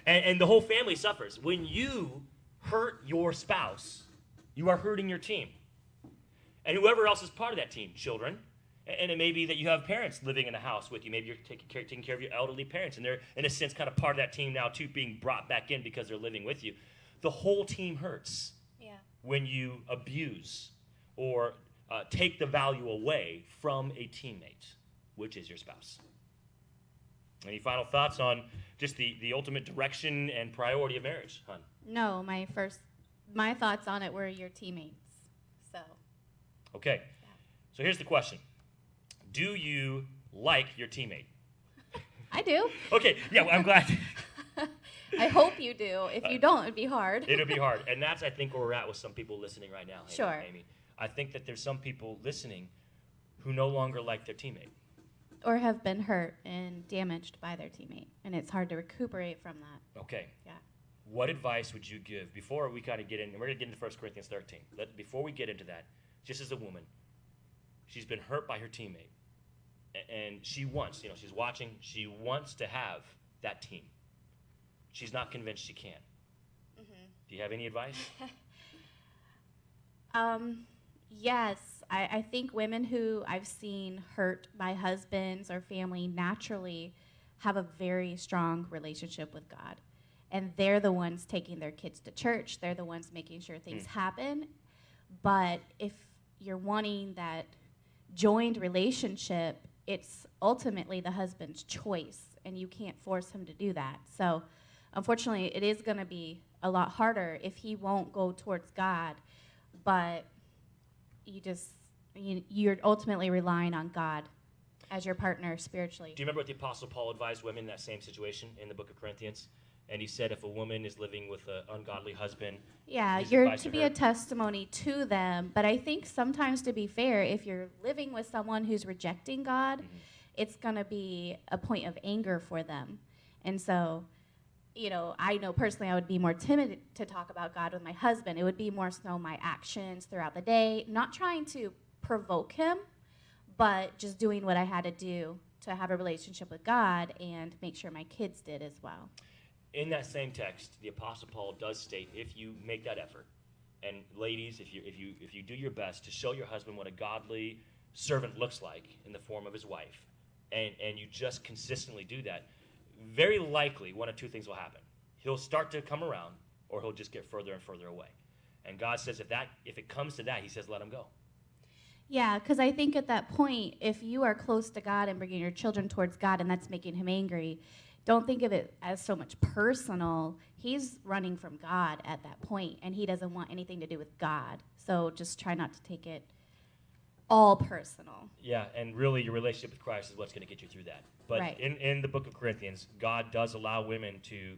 S1: And the whole family suffers. When you hurt your spouse, you are hurting your team. And whoever else is part of that team, children. And it may be that you have parents living in a house with you. Maybe you're taking care of your elderly parents. And they're, in a sense, kind of part of that team now, too, being brought back in because they're living with you. The whole team hurts when you abuse or take the value away from a teammate, which is your spouse. Any final thoughts on just the ultimate direction and priority of marriage, hon?
S2: No, my thoughts on it were your teammates. So.
S1: Okay. Yeah. So here's the question. Do you like your teammate?
S2: I do.
S1: Okay. Yeah, well, I'm glad.
S2: I hope you do. If you don't, it'd be hard.
S1: It'll be hard. And that's, I think, where we're at with some people listening right now.
S2: Sure.
S1: Amy. I think that there's some people listening who no longer like their teammate.
S2: Or have been hurt and damaged by their teammate. And it's hard to recuperate from that.
S1: Okay.
S2: Yeah.
S1: What advice would you give before we kind of get in? And we're going to get into 1 Corinthians 13. Before we get into that, just as a woman, she's been hurt by her teammate. And she wants, she's watching, she wants to have that team. She's not convinced she can. Mm-hmm. Do you have any advice?
S2: Yes. I think women who I've seen hurt by husbands or family naturally have a very strong relationship with God. And they're the ones taking their kids to church. They're the ones making sure things happen. But if you're wanting that joined relationship, it's ultimately the husband's choice, and you can't force him to do that. So unfortunately, it is going to be a lot harder if he won't go towards God, but you're ultimately relying on God as your partner spiritually.
S1: Do you remember what the Apostle Paul advised women in that same situation in the book of Corinthians? And he said if a woman is living with an ungodly husband,
S2: you're to be a testimony to them. But I think sometimes, to be fair, if you're living with someone who's rejecting God, it's going to be a point of anger for them. And so, I know personally I would be more timid to talk about God with my husband. It would be more so my actions throughout the day, not trying to provoke him, but just doing what I had to do to have a relationship with God and make sure my kids did as well.
S1: in that same text, the Apostle Paul does state, if you make that effort, and ladies, if you do your best to show your husband what a godly servant looks like in the form of his wife, and you just consistently do that, very likely one of two things will happen. He'll start to come around, or he'll just get further and further away. And God says if it comes to that, he says, let him go.
S2: Yeah, because I think at that point, if you are close to God and bringing your children towards God and that's making him angry, don't think of it as so much personal. He's running from God at that point, and he doesn't want anything to do with God. So just try not to take it all personal.
S1: Yeah, and really your relationship with Christ is what's going to get you through that. But
S2: Right.
S1: in the book of Corinthians, God does allow women to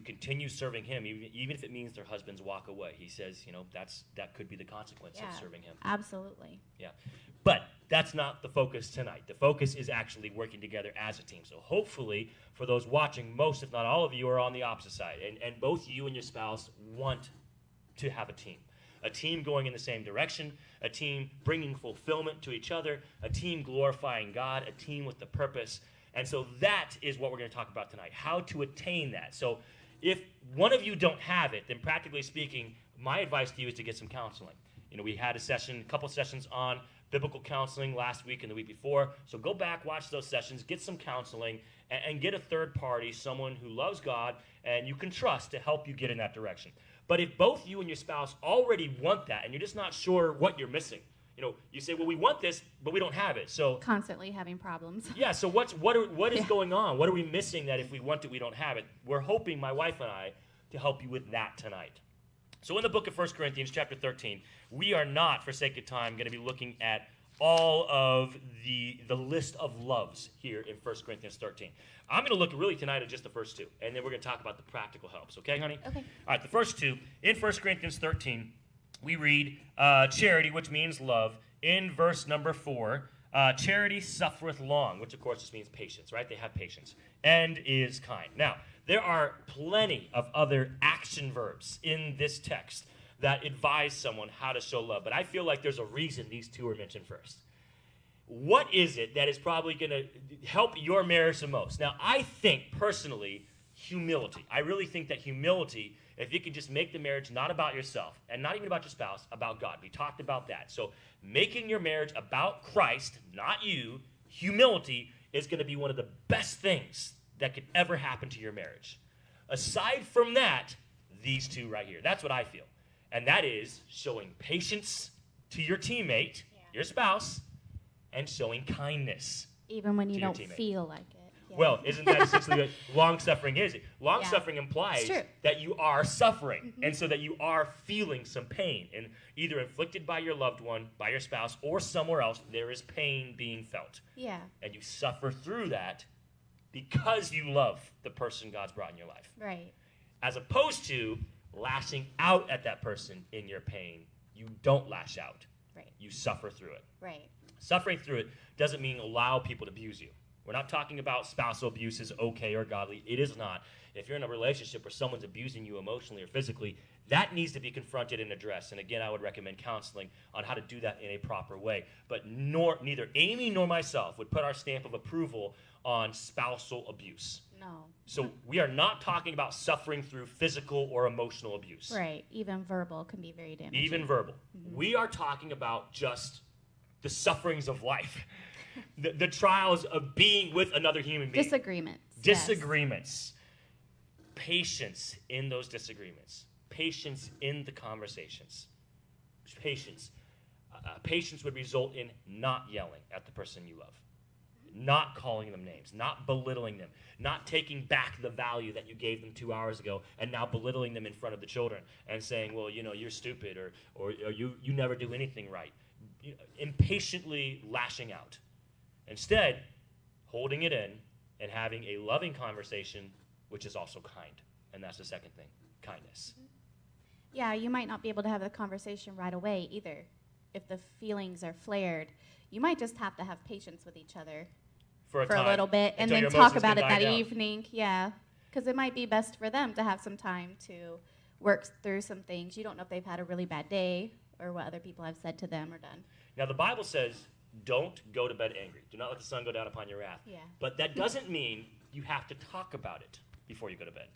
S1: continue serving him, even if it means their husbands walk away. He says, that could be the consequence of serving him.
S2: Absolutely.
S1: Yeah. But that's not the focus tonight. The focus is actually working together as a team. So hopefully, for those watching, most, if not all of you, are on the opposite side. And both you and your spouse want to have a team going in the same direction, a team bringing fulfillment to each other, a team glorifying God, a team with the purpose. And so that is what we're going to talk about tonight, how to attain that. So if one of you don't have it, then practically speaking, my advice to you is to get some counseling. We had a couple sessions on biblical counseling last week and the week before. So go back, watch those sessions, get some counseling, and get a third party, someone who loves God and you can trust to help you get in that direction. But if both you and your spouse already want that and you're just not sure what you're missing, you say, well, we want this, but we don't have it. So
S2: Constantly having problems.
S1: yeah, so what is going on? What are we missing that if we want it, we don't have it? We're hoping, my wife and I, to help you with that tonight. So in the book of 1 Corinthians chapter 13, we are not, for sake of time, going to be looking at all of the list of loves here in 1 Corinthians 13. I'm going to look really tonight at just the first two, and then we're going to talk about the practical helps. Okay, honey?
S2: Okay.
S1: All right, the first two. In 1 Corinthians 13, we read charity, which means love. In verse number 4, charity suffereth long, which of course just means patience, right? They have patience. And is kind. Now, there are plenty of other action verbs in this text that advise someone how to show love. But I feel like there's a reason these two are mentioned first. What is it that is probably going to help your marriage the most? Now, I think, personally, humility. I really think that humility, if you can just make the marriage not about yourself and not even about your spouse, about God. We talked about that. So making your marriage about Christ, not you, humility is going to be one of the best things that could ever happen to your marriage. Aside from that, these two right here. That's what I feel. And that is showing patience to your teammate, your spouse, and showing kindness.
S2: Even when you
S1: to your
S2: don't
S1: teammate.
S2: feel like it. Yeah.
S1: Well, isn't that essentially what long-suffering is? Long-suffering implies
S2: It's true.
S1: that you are suffering, and so that you are feeling some pain, and either inflicted by your loved one, by your spouse, or somewhere else, there is pain being felt.
S2: Yeah.
S1: And you suffer through that because you love the person God's brought in your life.
S2: Right.
S1: As opposed to lashing out at that person in your pain. You don't lash out.
S2: Right.
S1: You suffer through it.
S2: Right.
S1: Suffering through it doesn't mean allow people to abuse you. We're not talking about spousal abuse is okay or godly. It is not. If you're in a relationship where someone's abusing you emotionally or physically, that needs to be confronted and addressed. And again, I would recommend counseling on how to do that in a proper way. But neither Amy nor myself would put our stamp of approval on spousal abuse.
S2: No.
S1: So we are not talking about suffering through physical or emotional abuse.
S2: Right. Even verbal can be very damaging.
S1: Even verbal. Mm-hmm. We are talking about just the sufferings of life, the trials of being with another human being.
S2: Disagreements.
S1: Disagreements. Yes. Patience in those disagreements. Patience in the conversations. Patience. Patience would result in not yelling at the person you love. Not calling them names, not belittling them, not taking back the value that you gave them 2 hours ago and now belittling them in front of the children and saying, well, you're stupid or you never do anything right. Impatiently lashing out. Instead, holding it in and having a loving conversation, which is also kind. And that's the second thing, kindness.
S2: Yeah, you might not be able to have the conversation right away either. If the feelings are flared, you might just have to have patience with each other for a little bit and then talk about it that evening. Yeah, because it might be best for them to have some time to work through some things. You don't know if they've had a really bad day or what other people have said to them or done.
S1: Now, the Bible says, don't go to bed angry. Do not let the sun go down upon your wrath.
S2: Yeah.
S1: But that doesn't mean you have to talk about it. before you go to bed.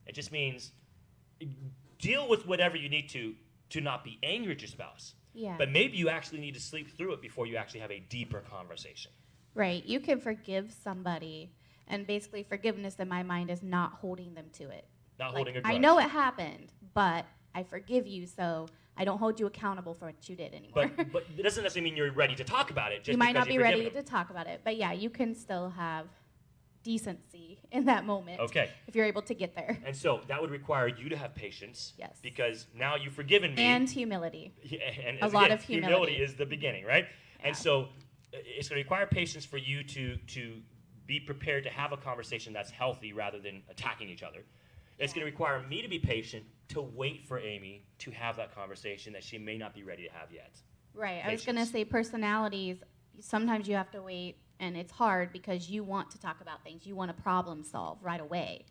S1: It just means deal with whatever you need to not be angry at your spouse.
S2: Yeah.
S1: But maybe you actually need to sleep through it before you actually have a deeper conversation.
S2: Right. You can forgive somebody, and basically forgiveness in my mind is not holding them to it.
S1: Not holding a grudge.
S2: I know it happened, but I forgive you, so I don't hold you accountable for what you did anymore.
S1: But it doesn't necessarily mean you're ready to talk about it. Just
S2: you might not
S1: because
S2: be
S1: you've
S2: ready
S1: forgiven
S2: to talk about it, but yeah, you can still have decency in that moment.
S1: Okay.
S2: If you're able to get there.
S1: And so that would require you to have patience.
S2: Yes.
S1: Because now you've forgiven me.
S2: And humility.
S1: Yeah, and
S2: A lot of humility.
S1: Humility is the beginning, right?
S2: Yeah.
S1: And so it's going to require patience for you to be prepared to have a conversation that's healthy rather than attacking each other. It's going to require me to be patient to wait for Amy to have that conversation that she may not be ready to have yet.
S2: Right.
S1: Patience.
S2: I was going to say personalities, sometimes you have to wait, and it's hard because you want to talk about things. You want to problem solve right away,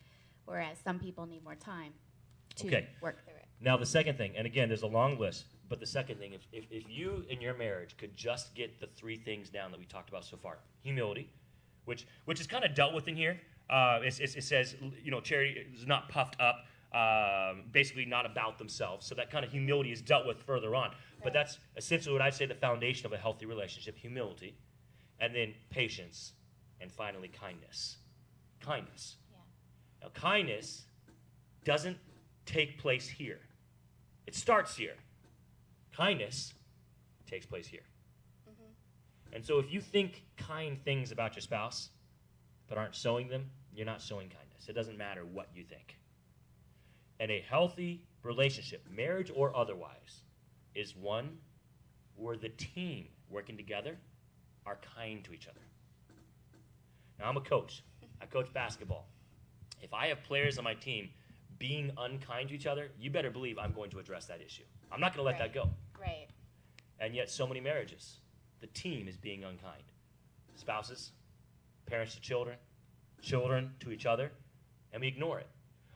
S2: whereas some people need more time to work through it.
S1: Now, the second thing, and again, there's a long list, but the second thing, if you in your marriage could just get the three things down that we talked about so far. Humility, which is kind of dealt with in here. It says, charity is not puffed up, basically not about themselves. So that kind of humility is dealt with further on. But that's essentially what I'd say the foundation of a healthy relationship, humility, and then patience, and finally kindness. Kindness.
S2: Yeah.
S1: Now, kindness doesn't take place here. It starts here. Kindness takes place here. Mm-hmm. And so if you think kind things about your spouse, but aren't showing them, you're not showing kindness. It doesn't matter what you think. And a healthy relationship, marriage or otherwise, is one where the team working together are kind to each other. Now, I'm a coach. I coach basketball. If I have players on my team being unkind to each other, you better believe I'm going to address that issue. I'm not going to let that go.
S2: Right.
S1: And yet, so many marriages, the team is being unkind. Spouses, parents to children, children to each other, and we ignore it.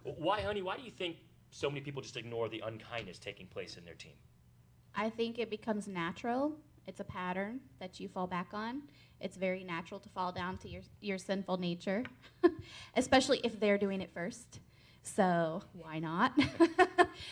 S1: Why, honey? Why do you think so many people just ignore the unkindness taking place in their team?
S2: I think it becomes natural. It's a pattern that you fall back on. It's very natural to fall down to your sinful nature, especially if they're doing it first. So why not?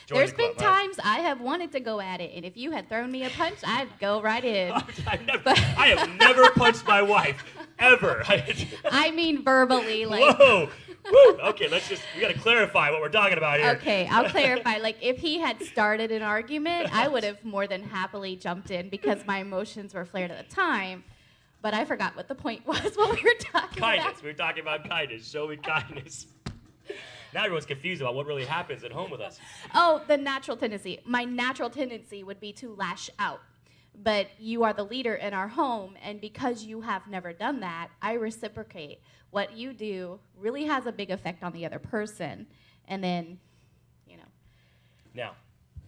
S2: There's been times I have wanted to go at it, and if you had thrown me a punch, I'd go right in.
S1: I have never punched my wife, ever.
S2: I mean verbally, like.
S1: Whoa! Woo. Okay, we got to clarify what we're talking about here.
S2: Okay, I'll clarify. Like, if he had started an argument, I would have more than happily jumped in because my emotions were flared at the time. But I forgot what the point was, what we were talking about.
S1: Kindness. We were talking about kindness. Show me kindness. Now everyone's confused about what really happens at home with us.
S2: Oh, the natural tendency. My natural tendency would be to lash out. But you are the leader in our home, and because you have never done that, I reciprocate. What you do really has a big effect on the other person. And then,
S1: Now,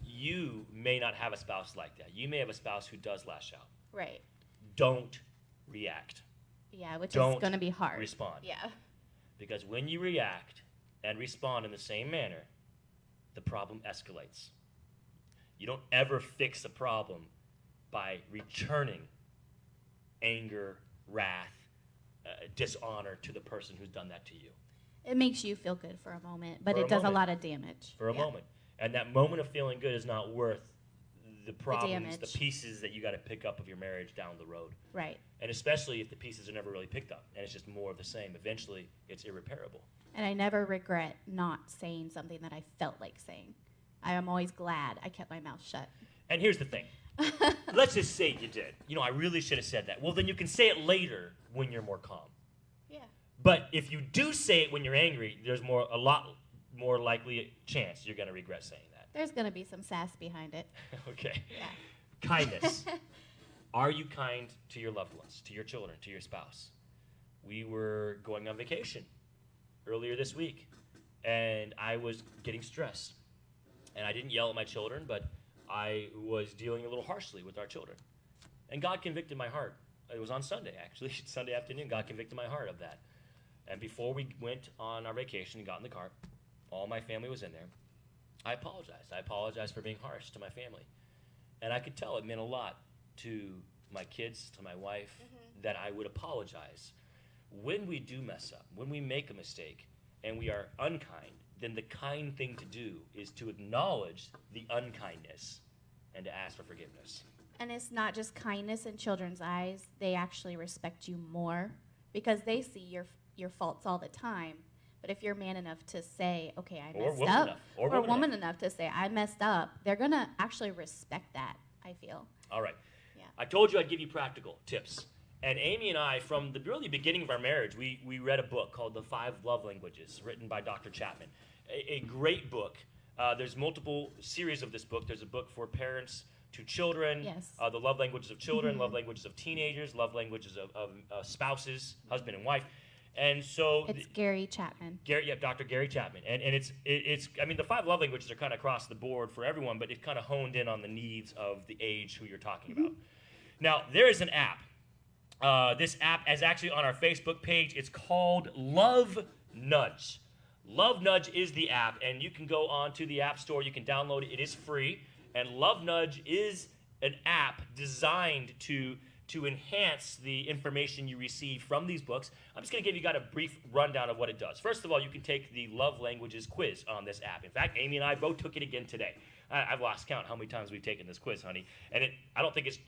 S1: you may not have a spouse like that. You may have a spouse who does lash out.
S2: Right.
S1: Don't react.
S2: Yeah, which
S1: Don't
S2: is going to be hard.
S1: Respond.
S2: Yeah.
S1: Because when you react and respond in the same manner, the problem escalates. You don't ever fix a problem by returning anger, wrath, dishonor to the person who's done that to you.
S2: It makes you feel good for a moment, but
S1: For a
S2: it does
S1: moment.
S2: a lot of damage.
S1: For a moment. And that moment of feeling good is not worth the problems, the
S2: damage.
S1: pieces that you got to pick up of your marriage down the road.
S2: Right.
S1: And especially if the pieces are never really picked up and it's just more of the same. Eventually, it's irreparable.
S2: And I never regret not saying something that I felt like saying. I am always glad I kept my mouth shut.
S1: And here's the thing. Let's just say you did. I really should have said that. Well, then you can say it later when you're more calm.
S2: Yeah.
S1: But if you do say it when you're angry, there's a lot more likely chance you're going to regret saying that.
S2: There's going to be some sass behind it.
S1: Okay.
S2: Yeah.
S1: Kindness. Are you kind to your loved ones, to your children, to your spouse? We were going on vacation earlier this week, and I was getting stressed. And I didn't yell at my children, but I was dealing a little harshly with our children. And God convicted my heart. It was on Sunday, actually. Sunday afternoon, God convicted my heart of that. And before we went on our vacation and got in the car, all my family was in there. I apologized. I apologized for being harsh to my family. And I could tell it meant a lot to my kids, to my wife, that I would apologize. When we do mess up, when we make a mistake, and we are unkind, then the kind thing to do is to acknowledge the unkindness and to ask for forgiveness.
S2: And it's not just kindness in children's eyes. They actually respect you more because they see your faults all the time. But if you're man enough to say, okay, I messed up, or woman enough to say, I messed up, they're going to actually respect that, I feel.
S1: All right.
S2: Yeah.
S1: I told you I'd give you practical tips. And Amy and I, from the really beginning of our marriage, we read a book called The Fivelovelanguages, written by Dr. Chapman. A great book. There's multiple series of this book. There's a book for parents to children,
S2: Yes.
S1: The love languages of children, love languages of teenagers, love languages of spouses, husband and wife. And so
S2: it's Gary Chapman.
S1: Dr. Gary Chapman. And it's I mean, the 5 love languages are kind of across the board for everyone, but it's kind of honed in on the needs of the age who you're talking about. Now, there is an app. This app is actually on our Facebook page. It's called Love Nudge. Love Nudge is the app, and you can go on to the App Store. You can download it. It is free. And Love Nudge is an app designed to enhance the information you receive from these books. I'm just going to give you a brief rundown of what it does. First of all, you can take the Love Languages quiz on this app. In fact, Amy and I both took it again today. I've lost count how many times we've taken this quiz, honey. And I don't think it's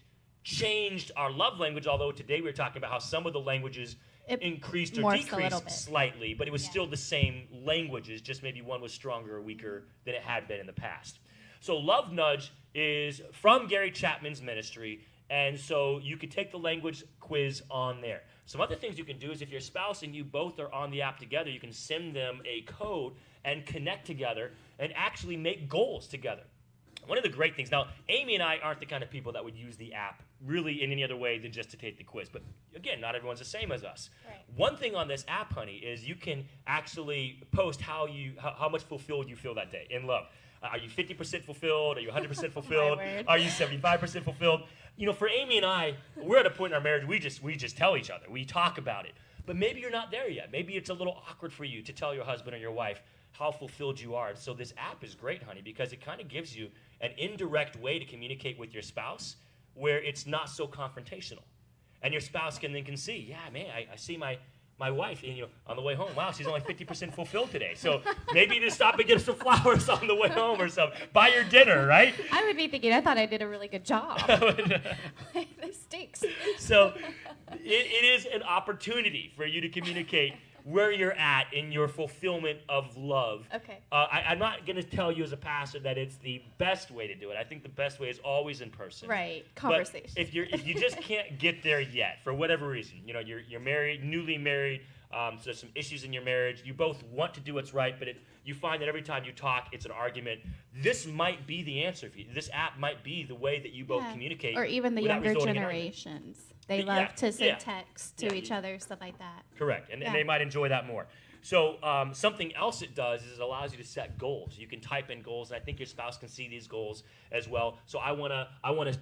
S1: changed our love language, although today we were talking about how some of the languages increased or decreased slightly, but it was still the same languages, just maybe one was stronger or weaker than it had been in the past. So Love Nudge is from Gary Chapman's ministry, and so you can take the language quiz on there. Some other things you can do is if your spouse and you both are on the app together, you can send them a code and connect together and actually make goals together. One of the great things, now, Amy and I aren't the kind of people that would use the app really in any other way than just to take the quiz. But again, not everyone's the same as us.
S2: Right.
S1: One thing on this app, honey, is you can actually post how much fulfilled you feel that day in love. Are you 50% fulfilled? Are you 100% fulfilled? Are you 75% fulfilled? You know, for Amy and I, we're at a point in our marriage, we just tell each other. We talk about it. But maybe you're not there yet. Maybe it's a little awkward for you to tell your husband or your wife how fulfilled you are. So this app is great, honey, because it kind of gives you an indirect way to communicate with your spouse where it's not so confrontational. And your spouse can see, yeah, man, I see my wife, and, on the way home, wow, she's only 50% fulfilled today. So maybe just stop and get some flowers on the way home or something. Buy your dinner, right?
S2: I would be thinking, I thought I did a really good job. This stinks.
S1: So it is an opportunity for you to communicate where you're at in your fulfillment of love.
S2: Okay.
S1: I'm not going to tell you as a pastor that it's the best way to do it. I think the best way is always in person.
S2: Right. Conversation.
S1: But if you just can't get there yet for whatever reason, you're married, newly married, so there's some issues in your marriage. You both want to do what's right, but you find that every time you talk, it's an argument. This might be the answer for you. This app might be the way that you both communicate.
S2: Or even the younger generations. They love to send texts to each other, stuff like that.
S1: Correct, and they might enjoy that more. So something else it does is it allows you to set goals. You can type in goals, and I think your spouse can see these goals as well. So I wanna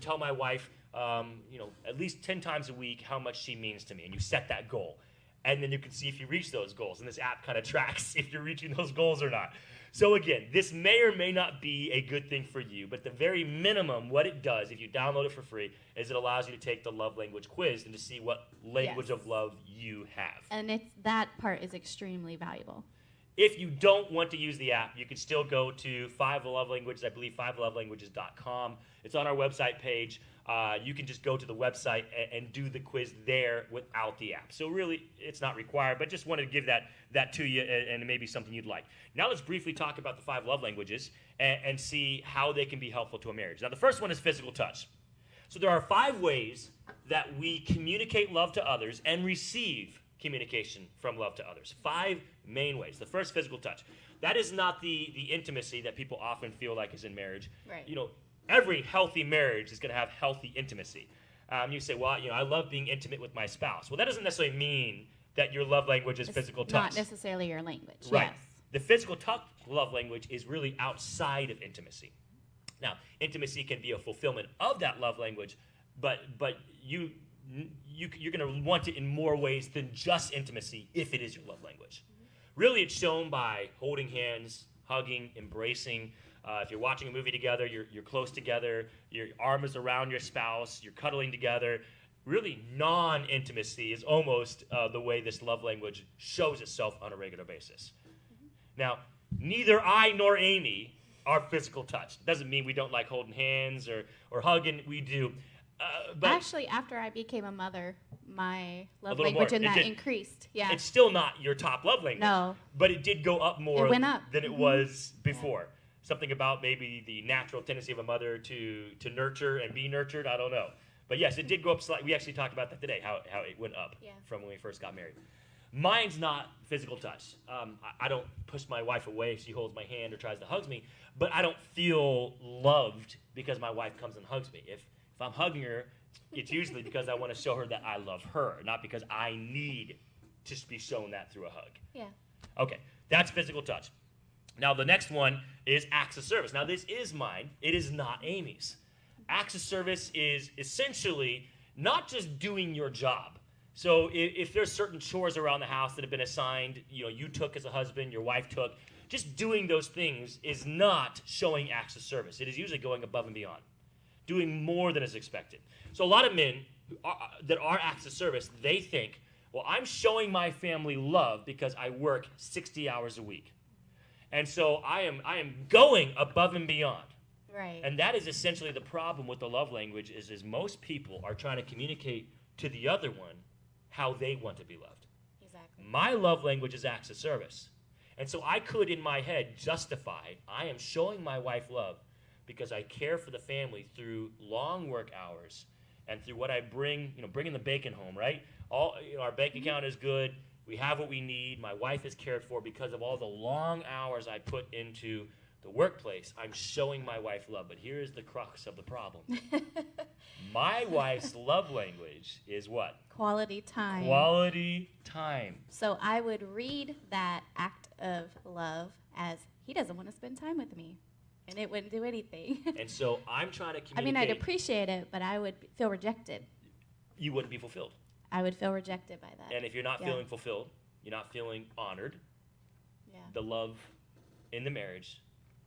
S1: tell my wife, at least 10 times a week how much she means to me, and you set that goal. And then you can see if you reach those goals, and this app kind of tracks if you're reaching those goals or not. So again, this may or may not be a good thing for you, but the very minimum, what it does, if you download it for free, is it allows you to take the love language quiz and to see what language of love you have.
S2: And that part is extremely valuable.
S1: If you don't want to use the app, you can still go to Fivelovelanguages, I believe fivelovelanguages.com. It's on our website page. You can just go to the website and do the quiz there without the app. So really, it's not required, but just wanted to give that to you and maybe something you'd like. Now let's briefly talk about the 5 love languages and see how they can be helpful to a marriage. Now the first one is physical touch. So there are 5 ways that we communicate love to others and receive communication from love to others. 5 main ways. The first, physical touch. That is not the intimacy that people often feel like is in marriage.
S2: Right.
S1: Every healthy marriage is going to have healthy intimacy. You say, well, I love being intimate with my spouse. Well, that doesn't necessarily mean that your love language is physical touch.
S2: Not necessarily your language.
S1: Right.
S2: Yes.
S1: The physical touch love language is really outside of intimacy. Now, intimacy can be a fulfillment of that love language, but you're going to want it in more ways than just intimacy if it is your love language. Really, it's shown by holding hands, hugging, embracing. If you're watching a movie together, you're close together, your arm is around your spouse, you're cuddling together. Really, non-intimacy is almost the way this love language shows itself on a regular basis. Now, neither I nor Amy are physical touch. Doesn't mean we don't like holding hands or hugging. We do. But
S2: Actually, after I became a mother, my love
S1: little
S2: language
S1: more.
S2: in
S1: It
S2: that
S1: did.
S2: increased. Yeah.
S1: it's still not your top love language.
S2: No.
S1: But it did go up more
S2: It went up.
S1: than it was before. Something about maybe the natural tendency of a mother to nurture and be nurtured. I don't know. But yes, it did go up slightly. We actually talked about that today, how it went up from when we first got married. Mine's not physical touch. I don't push my wife away if she holds my hand or tries to hug me, but I don't feel loved because my wife comes and hugs me. If I'm hugging her, it's usually because I want to show her that I love her, not because I need to be shown that through a hug.
S2: Yeah.
S1: Okay, that's physical touch. Now, the next one is acts of service. Now, this is mine. It is not Amy's. Acts of service is essentially not just doing your job. So if there's certain chores around the house that have been assigned, you took as a husband, your wife took, just doing those things is not showing acts of service. It is usually going above and beyond, doing more than is expected. So a lot of men that are acts of service, they think, well, I'm showing my family love because I work 60 hours a week. And so I am going above and beyond.
S2: Right.
S1: And that is essentially the problem with the love language is most people are trying to communicate to the other one how they want to be loved.
S2: Exactly.
S1: My love language is acts of service. And so I could, in my head, justify I am showing my wife love because I care for the family through long work hours and through what I bring, bringing the bacon home, right? Our bank account is good. We have what we need. My wife is cared for because of all the long hours I put into the workplace. I'm showing my wife love. But here is the crux of the problem. My wife's love language is what?
S2: Quality time.
S1: Quality time.
S2: So I would read that act of love as he doesn't want to spend time with me. And it wouldn't do anything.
S1: And so I'm trying to communicate.
S2: I mean, I'd appreciate it, but I would feel rejected.
S1: You wouldn't be fulfilled.
S2: I would feel rejected by that.
S1: And if you're not feeling fulfilled, you're not feeling honored, the love in the marriage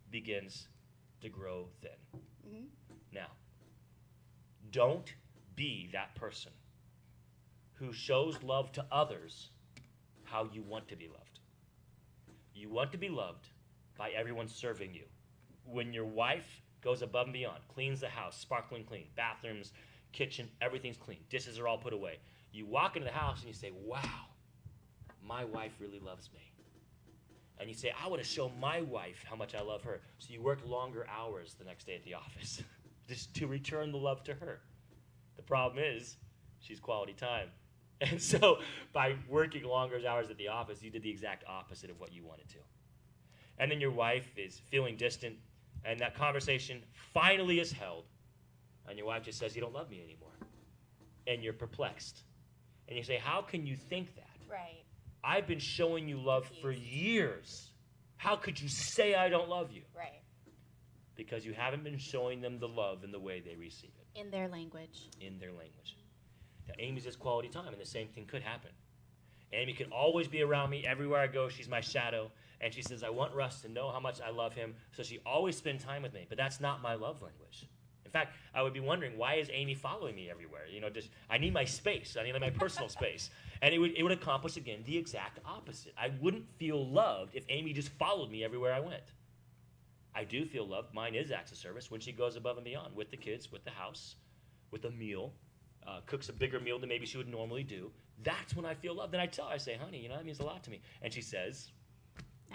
S1: begins to grow thin.
S2: Mm-hmm.
S1: Now, don't be that person who shows love to others how you want to be loved. You want to be loved by everyone serving you. When your wife goes above and beyond, cleans the house, sparkling clean, bathrooms, kitchen, everything's clean, dishes are all put away. You walk into the house and you say, wow, my wife really loves me. And you say, I want to show my wife how much I love her. So you work longer hours the next day at the office just to return the love to her. The problem is she's quality time. And so by working longer hours at the office, you did the exact opposite of what you wanted to. And then your wife is feeling distant, and that conversation finally is held, and your wife just says, you don't love me anymore. And you're perplexed. And you say, how can you think that?
S2: Right.
S1: I've been showing you love for years. How could you say I don't love you?
S2: Right.
S1: Because you haven't been showing them the love in the way they receive it.
S2: In their language.
S1: In their language. Now, Amy's just quality time, and the same thing could happen. Amy can always be around me. Everywhere I go, she's my shadow. And she says, I want Russ to know how much I love him, so she always spends time with me. But that's not my love language. In fact, I would be wondering, why is Amy following me everywhere? I need my space. I need my personal space. And it would accomplish, again, the exact opposite. I wouldn't feel loved if Amy just followed me everywhere I went. I do feel loved. Mine is acts of service when she goes above and beyond with the kids, with the house, with a meal, cooks a bigger meal than maybe she would normally do. That's when I feel loved. Then I tell her, I say, honey, that means a lot to me. And she says,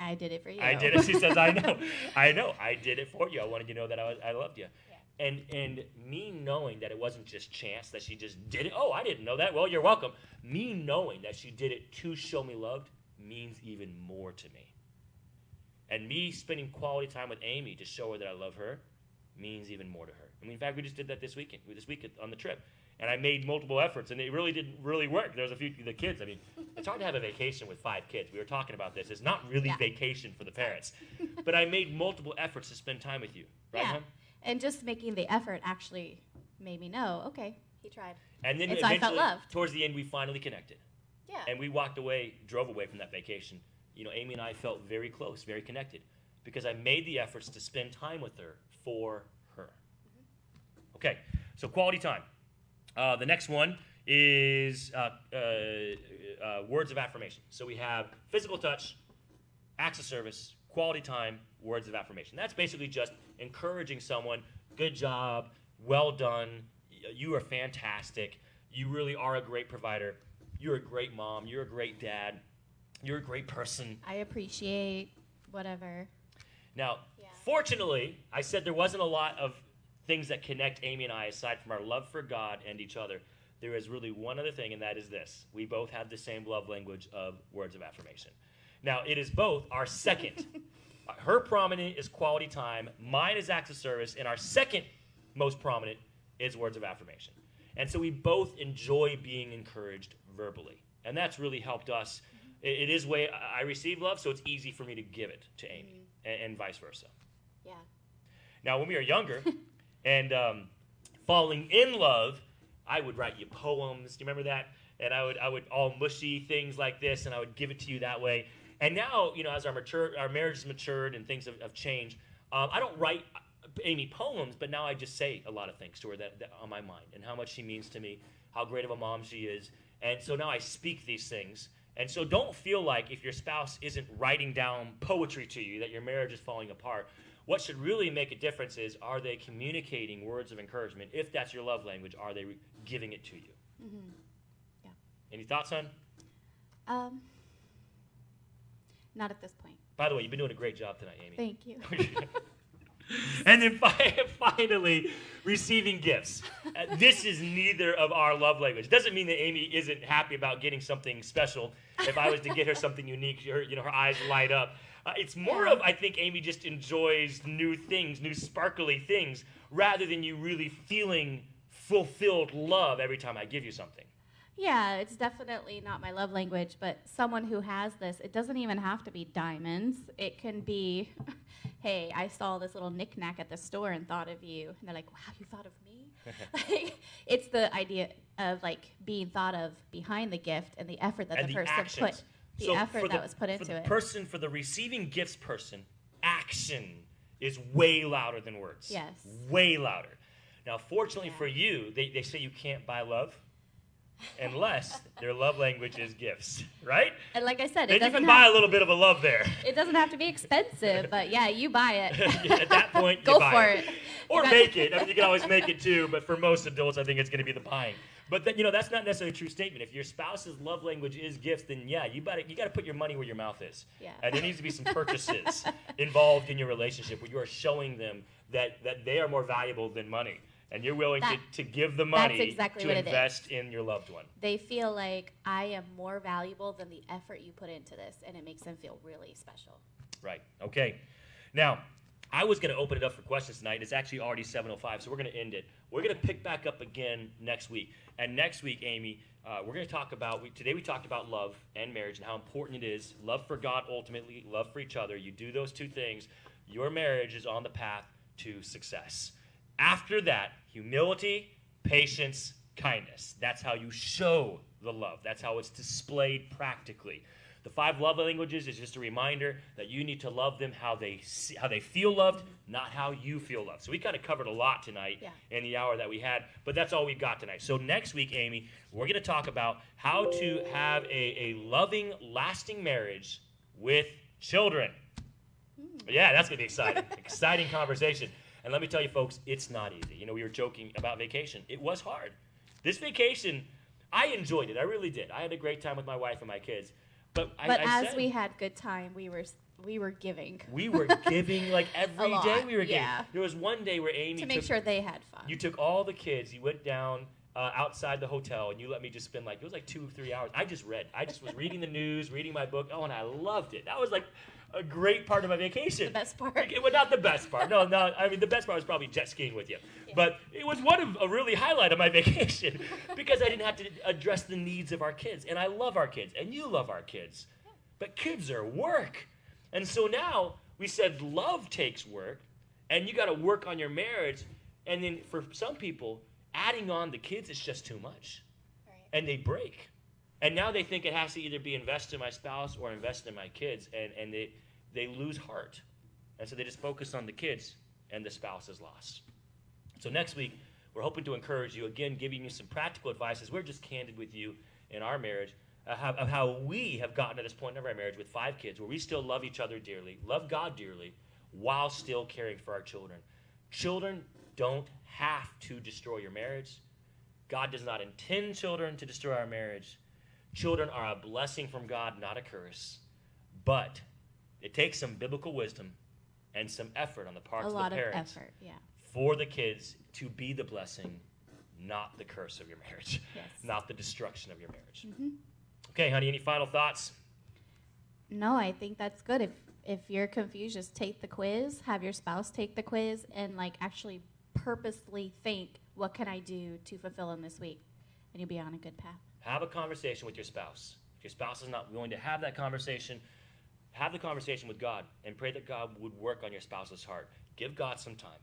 S2: I did it for you.
S1: I did it. She says, I know. I did it for you. I wanted you to know that I loved you.
S2: Yeah.
S1: And me knowing that it wasn't just chance that she just did it. Oh, I didn't know that. Well, you're welcome. Me knowing that she did it to show me loved means even more to me. And me spending quality time with Amy to show her that I love her means even more to her. I mean, in fact, we just did that this weekend on the trip. And I made multiple efforts, and it really didn't really work. There was the kids. I mean, it's hard to have a vacation with 5 kids. We were talking about this. It's not really vacation for the parents. But I made multiple efforts to spend time with you. Right, hon?
S2: And just making the effort actually made me know, okay, he tried.
S1: And then
S2: so I felt loved.
S1: Towards the end, we finally connected.
S2: Yeah.
S1: And we drove away from that vacation. Amy and I felt very close, very connected, because I made the efforts to spend time with her for her. Mm-hmm. Okay, so quality time. The next one is words of affirmation. So we have physical touch, acts of service, quality time, words of affirmation. That's basically just encouraging someone, good job, well done, you are fantastic, you really are a great provider, you're a great mom, you're a great dad, you're a great person.
S2: I appreciate whatever.
S1: Now, fortunately, I said there wasn't a lot of things that connect Amy and I aside from our love for God and each other. There is really one other thing, and that is this. We both have the same love language of words of affirmation. Now, it is both our second. Her prominent is quality time. Mine is acts of service. And our second most prominent is words of affirmation. And so we both enjoy being encouraged verbally. And that's really helped us. It is way I receive love, so it's easy for me to give it to Amy, and vice versa.
S2: Yeah.
S1: Now, when we were younger and falling in love, I would write you poems. Do you remember that? And I would all mushy things like this, and I would give it to you that way. And now, as our marriage has matured and things have changed, I don't write Amy poems, but now I just say a lot of things to her that on my mind and how much she means to me, how great of a mom she is. And so now I speak these things. And so don't feel like if your spouse isn't writing down poetry to you that your marriage is falling apart. What should really make a difference is, are they communicating words of encouragement? If that's your love language, are they giving it to you?
S2: Mm-hmm. Yeah.
S1: Any thoughts, hon?
S2: Not at this point.
S1: By the way, you've been doing a great job tonight, Amy.
S2: Thank you.
S1: And then finally, receiving gifts. This is neither of our love language. Doesn't mean that Amy isn't happy about getting something special. If I was to get her something unique, her eyes light up. It's more of, I think, Amy just enjoys new things, new sparkly things, rather than you really feeling fulfilled love every time I give you something.
S2: Yeah, it's definitely not my love language, but someone who has this, it doesn't even have to be diamonds. It can be, hey, I saw this little knickknack at the store and thought of you. And they're like, wow, you thought of me? It's the idea of being thought of behind the gift and the effort that the person put. The effort that was put into it.
S1: For the receiving gifts person, action is way louder than words.
S2: Yes.
S1: Way louder. Now, fortunately for you, they say you can't buy love unless their love language is gifts, right?
S2: And like I said,
S1: then you can buy a little bit of a love there.
S2: It doesn't have to be expensive, but yeah, you buy it.
S1: At that point,
S2: go for it.
S1: Or make it. I mean, you can always make it too, but for most adults, I think it's going to be the buying. But that's not necessarily a true statement. If your spouse's love language is gifts, then yeah, you got to put your money where your mouth is.
S2: Yeah.
S1: And there needs to be some purchases involved in your relationship where you are showing them that they are more valuable than money. And you're willing to give the money to invest in your loved one.
S2: They feel like I am more valuable than the effort you put into this, and it makes them feel really special.
S1: Right. Okay. Now, I was going to open it up for questions tonight. It's actually already 7:05, so we're going to end it. We're going to pick back up again next week. And next week, Amy, we're going to talk about, today we talked about love and marriage and how important it is. Love for God, ultimately, love for each other. You do those two things, your marriage is on the path to success. After that, humility, patience, kindness. That's how you show the love. That's how it's displayed practically. The 5 love languages is just a reminder that you need to love them how they feel loved, not how you feel loved. So we kind of covered a lot tonight in the hour that we had, but that's all we got tonight. So next week, Amy, we're going to talk about how to have a loving, lasting marriage with children. Yeah, that's going to be exciting. Exciting conversation. And let me tell you, folks, it's not easy. We were joking about vacation. It was hard. This vacation, I enjoyed it. I really did. I had a great time with my wife and my kids. But as
S2: we had good time, we were giving.
S1: We were giving every day. We were giving. Yeah. There was one day where Amy
S2: to make sure they had fun.
S1: You took all the kids. You went down outside the hotel, and you let me just spend it was 2 or 3 hours. I just read. I just was reading the news, reading my book. Oh, and I loved it. That was a great part of my vacation.
S2: The best part.
S1: Well, not the best part. No. I mean, the best part was probably jet skiing with you. Yeah. But it was a really highlight of my vacation because I didn't have to address the needs of our kids. And I love our kids, and you love our kids. But kids are work. And so now we said love takes work, and you got to work on your marriage. And then for some people, adding on the kids is just too much. Right. And they break. And now they think it has to either be invested in my spouse or invested in my kids, and they lose heart. And so they just focus on the kids, and the spouse is lost. So next week, we're hoping to encourage you, again, giving you some practical advice as we're just candid with you in our marriage of how we have gotten to this point in our marriage with 5 kids where we still love each other dearly, love God dearly, while still caring for our children. Children don't have to destroy your marriage. God does not intend children to destroy our marriage. Children are a blessing from God, not a curse. But it takes some biblical wisdom and some effort on the part of the parents.
S2: A lot of effort, yeah.
S1: For the kids to be the blessing, not the curse of your marriage.
S2: Yes.
S1: Not the destruction of your marriage.
S2: Mm-hmm.
S1: Okay, honey, any final thoughts?
S2: No, I think that's good. If you're confused, just take the quiz, have your spouse take the quiz, and like actually purposely think, what can I do to fulfill in this week? And you'll be on a good path.
S1: Have a conversation with your spouse. If your spouse is not willing to have that conversation, have the conversation with God and pray that God would work on your spouse's heart. Give God some time.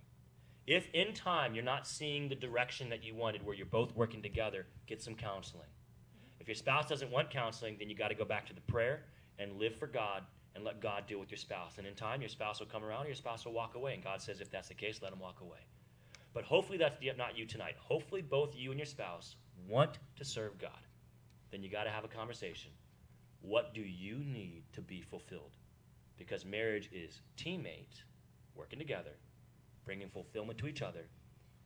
S1: If in time you're not seeing the direction that you wanted where you're both working together, get some counseling. If your spouse doesn't want counseling, then you got to go back to the prayer and live for God and let God deal with your spouse. And in time, your spouse will come around and your spouse will walk away. And God says if that's the case, let him walk away. But hopefully that's not you tonight. Hopefully both you and your spouse want to serve God. Then you got to have a conversation. What do you need to be fulfilled? Because marriage is teammates working together, bringing fulfillment to each other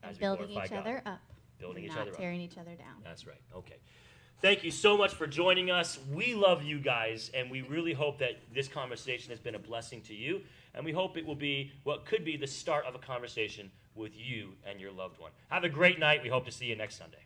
S1: as we
S2: building
S1: glorify
S2: each
S1: God.
S2: other up.
S1: Building each
S2: not
S1: other up.
S2: tearing each other down.
S1: That's right. Okay. Thank you so much for joining us. We love you guys, and we really hope that this conversation has been a blessing to you, and we hope it will be what could be the start of a conversation with you and your loved one. Have a great night. We hope to see you next Sunday.